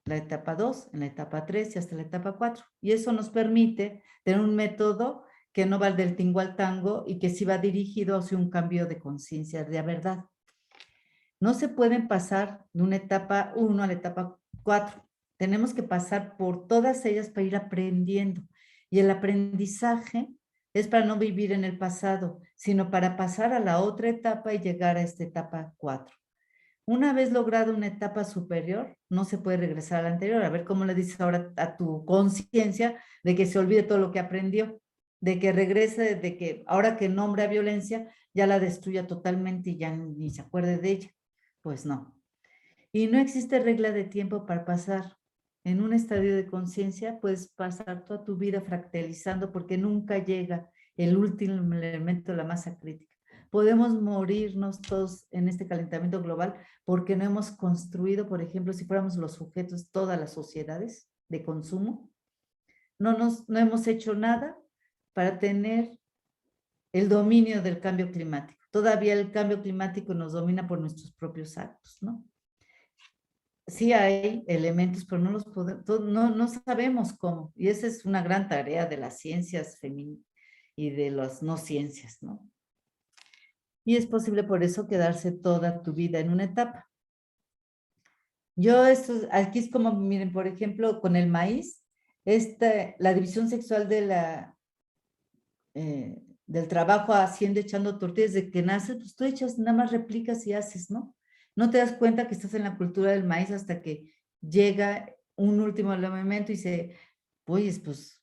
la etapa 2, en la etapa 3 y hasta la etapa 4. Y eso nos permite tener un método que no va del tingo al tango y que sí va dirigido hacia un cambio de conciencia de la verdad. No se pueden pasar de una etapa 1 a la etapa 4. Tenemos que pasar por todas ellas para ir aprendiendo. Y el aprendizaje es para no vivir en el pasado, sino para pasar a la otra etapa y llegar a esta etapa 4. Una vez lograda una etapa superior, no se puede regresar a la anterior. A ver cómo le dices ahora a tu conciencia de que se olvide todo lo que aprendió, de que regrese, de que ahora que nombra violencia, ya la destruya totalmente y ya ni se acuerde de ella. Pues no. Y no existe regla de tiempo para pasar en un estadio de conciencia, puedes pasar toda tu vida fractalizando porque nunca llega el último elemento, la masa crítica. Podemos morirnos todos en este calentamiento global porque no hemos construido, por ejemplo, si fuéramos los sujetos, todas las sociedades de consumo, no hemos hecho nada para tener el dominio del cambio climático. Todavía el cambio climático nos domina por nuestros propios actos, ¿no? Sí hay elementos, pero no los podemos, no sabemos cómo. Y esa es una gran tarea de las ciencias femeninas y de las no ciencias, ¿no? Y es posible por eso quedarse toda tu vida en una etapa. Aquí es como, miren, por ejemplo, con el maíz, la división sexual del trabajo haciendo, echando tortillas, de que naces, pues tú echas, nada más replicas y haces, ¿no? No te das cuenta que estás en la cultura del maíz hasta que llega un último elemento y dice, oye, pues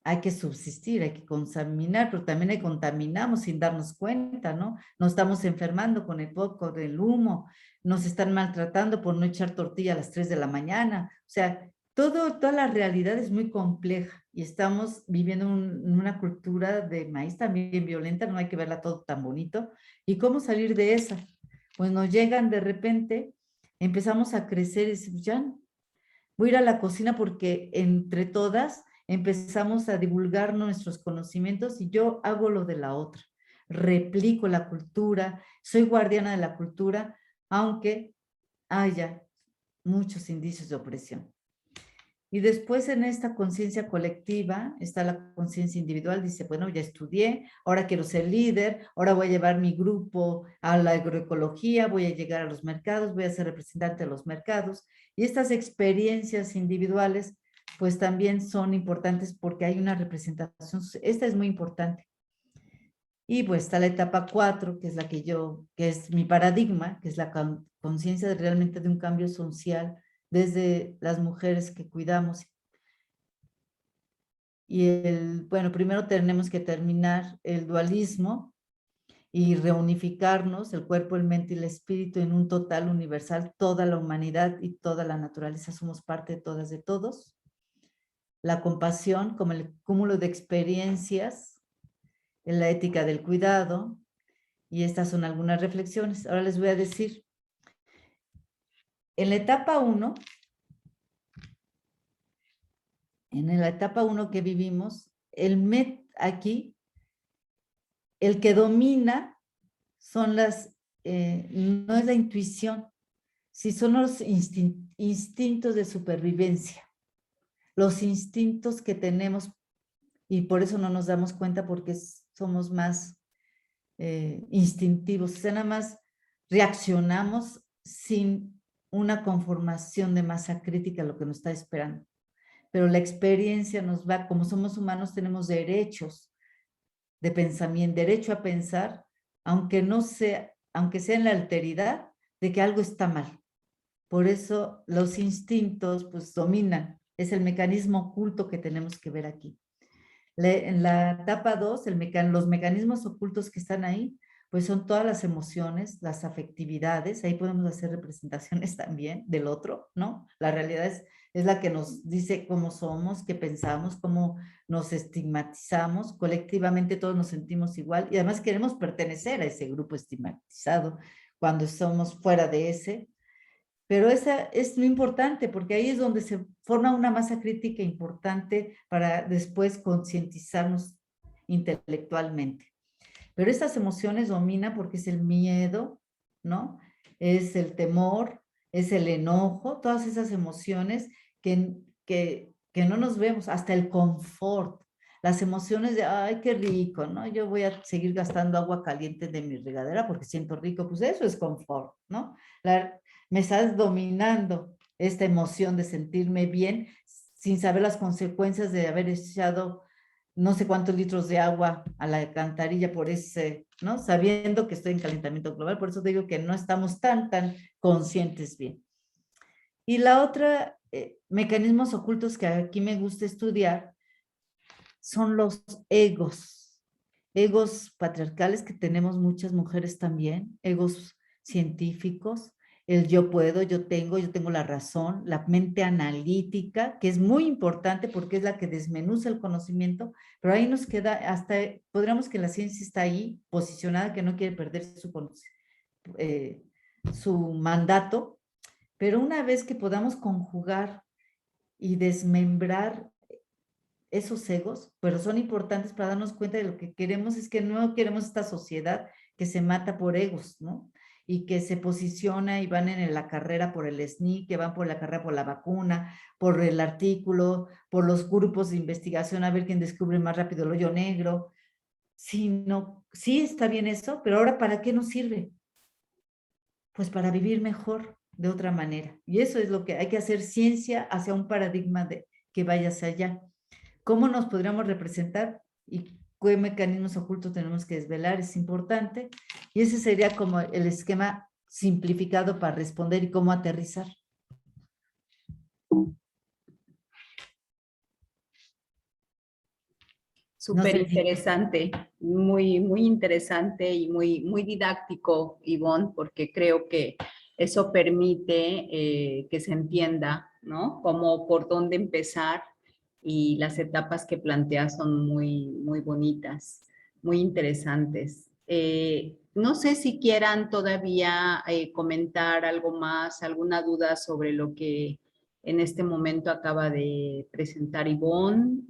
hay que subsistir, hay que contaminar, pero también contaminamos sin darnos cuenta, ¿no? Nos estamos enfermando con el poco del humo, nos están maltratando por no echar tortilla a las 3 de la mañana, o sea, toda la realidad es muy compleja y estamos viviendo en una cultura de maíz también violenta, no hay que verla todo tan bonito. ¿Y cómo salir de esa? Pues nos llegan de repente, empezamos a crecer y decimos, ya, voy a ir a la cocina porque entre todas empezamos a divulgar nuestros conocimientos y yo hago lo de la otra. Replico la cultura, soy guardiana de la cultura, aunque haya muchos indicios de opresión. Y después en esta conciencia colectiva está la conciencia individual, dice, bueno, ya estudié, ahora quiero ser líder, ahora voy a llevar mi grupo a la agroecología, voy a llegar a los mercados, voy a ser representante de los mercados. Y estas experiencias individuales, pues también son importantes porque hay una representación, esta es muy importante. Y pues está la etapa 4, que es la que es mi paradigma, que es la conciencia realmente de un cambio social, desde las mujeres que cuidamos. Y bueno, primero tenemos que terminar el dualismo y reunificarnos, el cuerpo, el mente y el espíritu en un total universal, toda la humanidad y toda la naturaleza, somos parte de todas, de todos. La compasión como el cúmulo de experiencias, en la ética del cuidado, y estas son algunas reflexiones. Ahora les voy a decir, en la etapa 1, que vivimos, aquí, el que domina son no es la intuición, sí son los instintos de supervivencia, los instintos que tenemos y por eso no nos damos cuenta porque somos más instintivos, o sea, nada más reaccionamos sin una conformación de masa crítica a lo que nos está esperando. Pero la experiencia nos va, como somos humanos, tenemos derechos de pensamiento, derecho a pensar, aunque sea en la alteridad de que algo está mal. Por eso los instintos pues dominan, es el mecanismo oculto que tenemos que ver aquí. En la etapa 2, los mecanismos ocultos que están ahí, pues son todas las emociones, las afectividades, ahí podemos hacer representaciones también del otro, ¿no? La realidad es la que nos dice cómo somos, qué pensamos, cómo nos estigmatizamos, colectivamente todos nos sentimos igual y además queremos pertenecer a ese grupo estigmatizado cuando somos fuera de ese. Pero esa es lo importante, porque ahí es donde se forma una masa crítica importante para después concientizarnos intelectualmente. Pero estas emociones dominan porque es el miedo, ¿no? Es el temor, es el enojo, todas esas emociones que no nos vemos, hasta el confort, las emociones de, ay, qué rico, ¿no? Yo voy a seguir gastando agua caliente de mi regadera porque siento rico, pues eso es confort, ¿no? Me estás dominando esta emoción de sentirme bien sin saber las consecuencias de haber echado no sé cuántos litros de agua a la alcantarilla por ¿no? Sabiendo que estoy en calentamiento global, por eso digo que no estamos tan conscientes bien. Y la otra, mecanismos ocultos que aquí me gusta estudiar son los egos patriarcales que tenemos muchas mujeres también, egos científicos, el yo puedo, yo tengo la razón, la mente analítica, que es muy importante porque es la que desmenuza el conocimiento, pero ahí nos queda hasta, podríamos que la ciencia está ahí posicionada, que no quiere perder su mandato, pero una vez que podamos conjugar y desmembrar esos egos, pero son importantes para darnos cuenta de lo que queremos, es que no queremos esta sociedad que se mata por egos, ¿no? Y que se posiciona y van en la carrera por el SNI, que van por la carrera por la vacuna, por el artículo, por los grupos de investigación, a ver quién descubre más rápido el hoyo negro. Sí está bien eso, pero ahora ¿para qué nos sirve? Pues para vivir mejor de otra manera. Y eso es lo que hay que hacer, ciencia hacia un paradigma que vaya hacia allá. ¿Cómo nos podríamos representar y qué mecanismos ocultos tenemos que desvelar? Es importante. Y ese sería como el esquema simplificado para responder y cómo aterrizar. Súper interesante, muy, muy interesante y muy, muy didáctico, Ivonne, porque creo que eso permite que se entienda, ¿no? Cómo, por dónde empezar, y las etapas que planteas son muy, muy bonitas, muy interesantes. No sé si quieran todavía comentar algo más, alguna duda sobre lo que en este momento acaba de presentar Ivonne.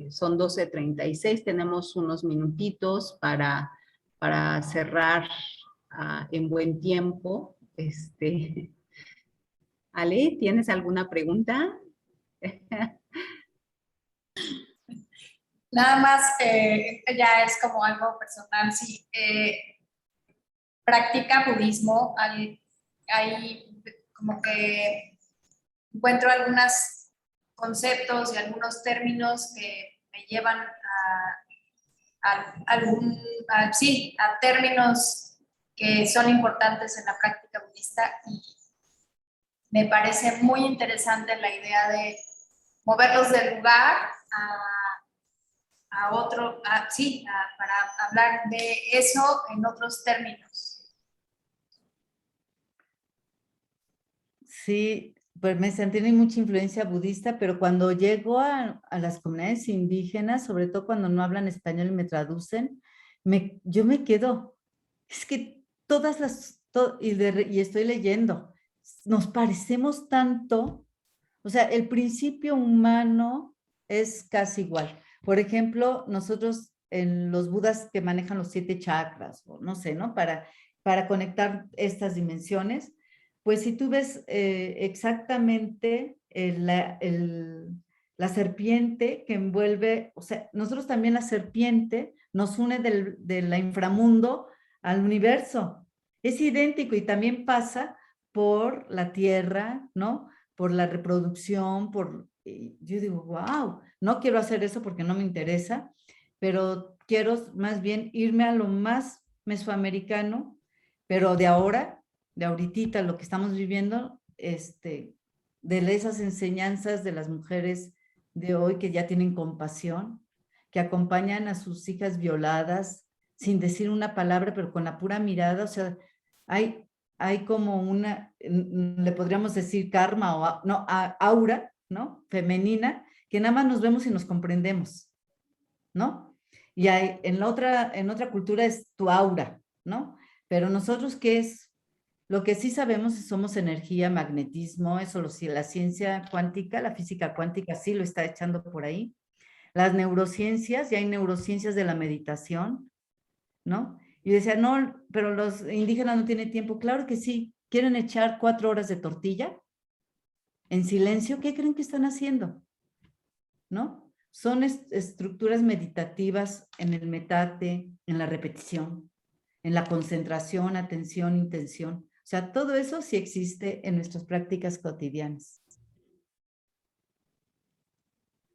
Son 12:36, tenemos unos minutitos para cerrar en buen tiempo. Ale, ¿tienes alguna pregunta? Nada más, ya es como algo personal, sí. Practica budismo, hay como que encuentro algunos conceptos y algunos términos que me llevan a términos que son importantes en la práctica budista, y me parece muy interesante la idea de moverlos del lugar a otro, para hablar de eso en otros términos. Sí, pues me tiene mucha influencia budista, pero cuando llego a las comunidades indígenas, sobre todo cuando no hablan español y me traducen, yo me quedo. Es que y estoy leyendo, nos parecemos tanto, o sea, el principio humano es casi igual. Por ejemplo, nosotros en los budas que manejan los 7 chakras, o no sé, ¿no? Para conectar estas dimensiones, pues si tú ves exactamente la serpiente que envuelve, o sea, nosotros también la serpiente nos une de la inframundo al universo. Es idéntico y también pasa por la tierra, ¿no? Por la reproducción, yo digo, wow, no quiero hacer eso porque no me interesa, pero quiero más bien irme a lo más mesoamericano, pero de ahorita, lo que estamos viviendo, de esas enseñanzas de las mujeres de hoy que ya tienen compasión, que acompañan a sus hijas violadas sin decir una palabra, pero con la pura mirada. O sea, hay como le podríamos decir karma o no, aura, ¿no? Femenina, que nada más nos vemos y nos comprendemos, ¿no? Y en otra cultura es tu aura, ¿no? Pero nosotros, ¿qué es? Lo que sí sabemos es somos energía, magnetismo, eso la ciencia cuántica, la física cuántica sí lo está echando por ahí. Las neurociencias, ya hay neurociencias de la meditación, ¿no? Y decía, no, pero los indígenas no tienen tiempo. Claro que sí, quieren echar 4 horas de tortilla en silencio. ¿Qué creen que están haciendo? ¿No? Son estructuras meditativas en el metate, en la repetición, en la concentración, atención, intención. O sea, todo eso sí existe en nuestras prácticas cotidianas.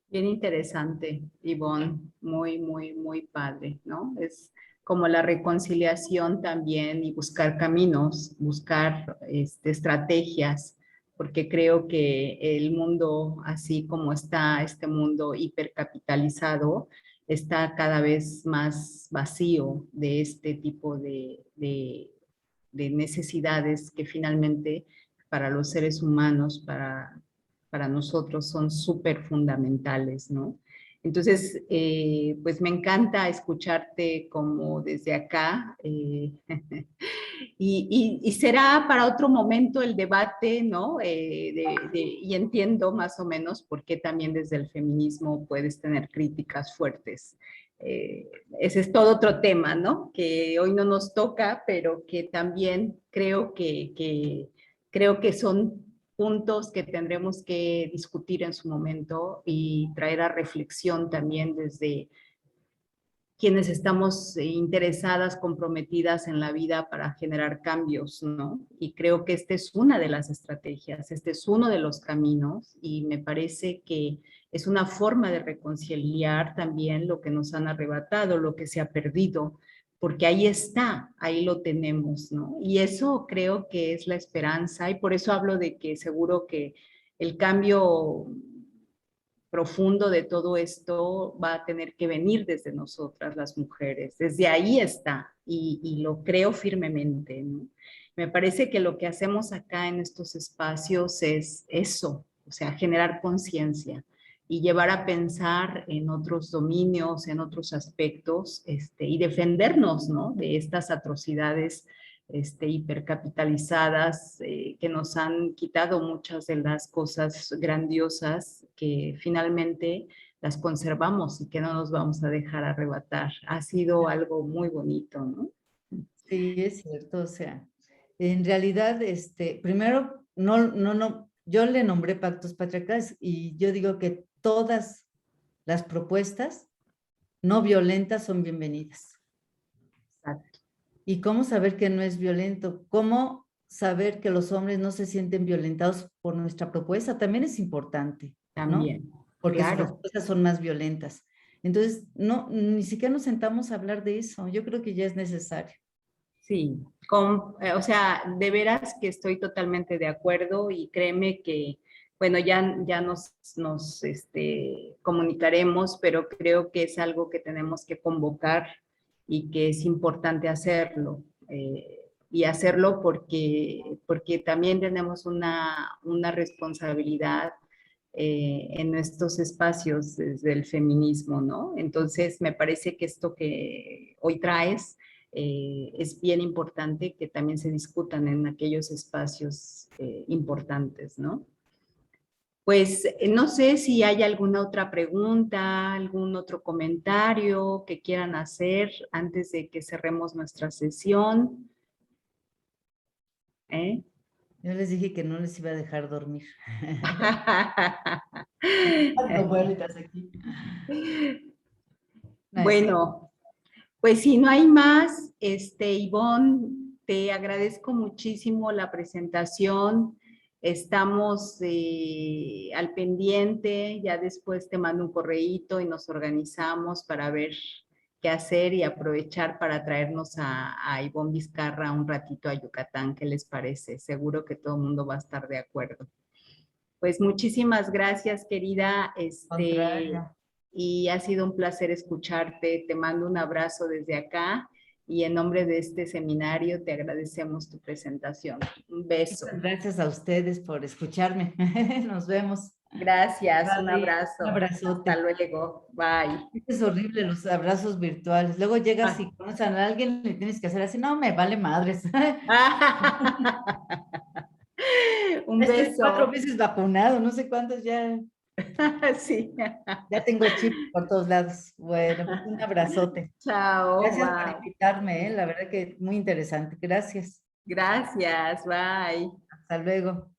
Bien interesante, Ivonne, muy, muy, muy padre, ¿no? Es como la reconciliación también y buscar caminos, buscar estrategias, porque creo que el mundo, así como está este mundo hipercapitalizado, está cada vez más vacío de este tipo de de necesidades que finalmente para los seres humanos, para nosotros son súper fundamentales, ¿no? Entonces, pues me encanta escucharte como desde acá y será para otro momento el debate, ¿no? Y entiendo más o menos por qué también desde el feminismo puedes tener críticas fuertes. Ese es todo otro tema, ¿no? Que hoy no nos toca, pero que también creo que son puntos que tendremos que discutir en su momento y traer a reflexión también desde quienes estamos interesadas, comprometidas en la vida para generar cambios, ¿no? Y creo que esta es una de las estrategias, este es uno de los caminos y me parece que es una forma de reconciliar también lo que nos han arrebatado, lo que se ha perdido, porque ahí está, ahí lo tenemos, ¿no? Y eso creo que es la esperanza y por eso hablo de que seguro que el cambio profundo de todo esto va a tener que venir desde nosotras las mujeres, desde ahí está y lo creo firmemente, ¿no? Me parece que lo que hacemos acá en estos espacios es eso, o sea, generar conciencia y llevar a pensar en otros dominios, en otros aspectos, y defendernos, ¿no? De estas atrocidades hipercapitalizadas que nos han quitado muchas de las cosas grandiosas que finalmente las conservamos y que no nos vamos a dejar arrebatar. Ha sido algo muy bonito, ¿no? Sí, es cierto, o sea, en realidad, primero, no, yo le nombré pactos patriarcales y yo digo que todas las propuestas no violentas son bienvenidas. Exacto. ¿Y cómo saber que no es violento? ¿Cómo saber que los hombres no se sienten violentados por nuestra propuesta? También es importante, También, ¿no? Porque sus claro. respuestas son más violentas. Entonces, no, ni siquiera nos sentamos a hablar de eso. Yo creo que ya es necesario. Sí, o sea, de veras que estoy totalmente de acuerdo y créeme que, bueno, ya nos comunicaremos, pero creo que es algo que tenemos que convocar y que es importante hacerlo. Y hacerlo porque también tenemos una responsabilidad en estos espacios desde el feminismo, ¿no? Entonces, me parece que esto que hoy traes es bien importante que también se discutan en aquellos espacios importantes, ¿no? Pues no sé si hay alguna otra pregunta, algún otro comentario que quieran hacer antes de que cerremos nuestra sesión. ¿Eh? Yo les dije que no les iba a dejar dormir. Dando vueltas aquí. No, es cierto. Bueno, pues si no hay más, Ivonne, te agradezco muchísimo la presentación. Estamos al pendiente, ya después te mando un correíto y nos organizamos para ver qué hacer y aprovechar para traernos a Ivonne Vizcarra un ratito a Yucatán. ¿Qué les parece? Seguro que todo el mundo va a estar de acuerdo. Pues muchísimas gracias, querida. Contrario. Y ha sido un placer escucharte. Te mando un abrazo desde acá y en nombre de este seminario te agradecemos tu presentación. Un beso. Muchas gracias a ustedes por escucharme. Nos vemos. Gracias, un Vale, abrazo. un abrazote. Hasta luego. Bye. Es horrible los abrazos virtuales. Luego llegas y conoces a alguien, le tienes que hacer así, no, me vale madres. Un Estoy 4 beso. meses vacunado, no sé cuántos ya. Sí. Ya tengo chip por todos lados. Bueno, pues un abrazote. Chao. Gracias por Bye. invitarme, la verdad que muy interesante. Gracias. Gracias. Bye. Hasta luego.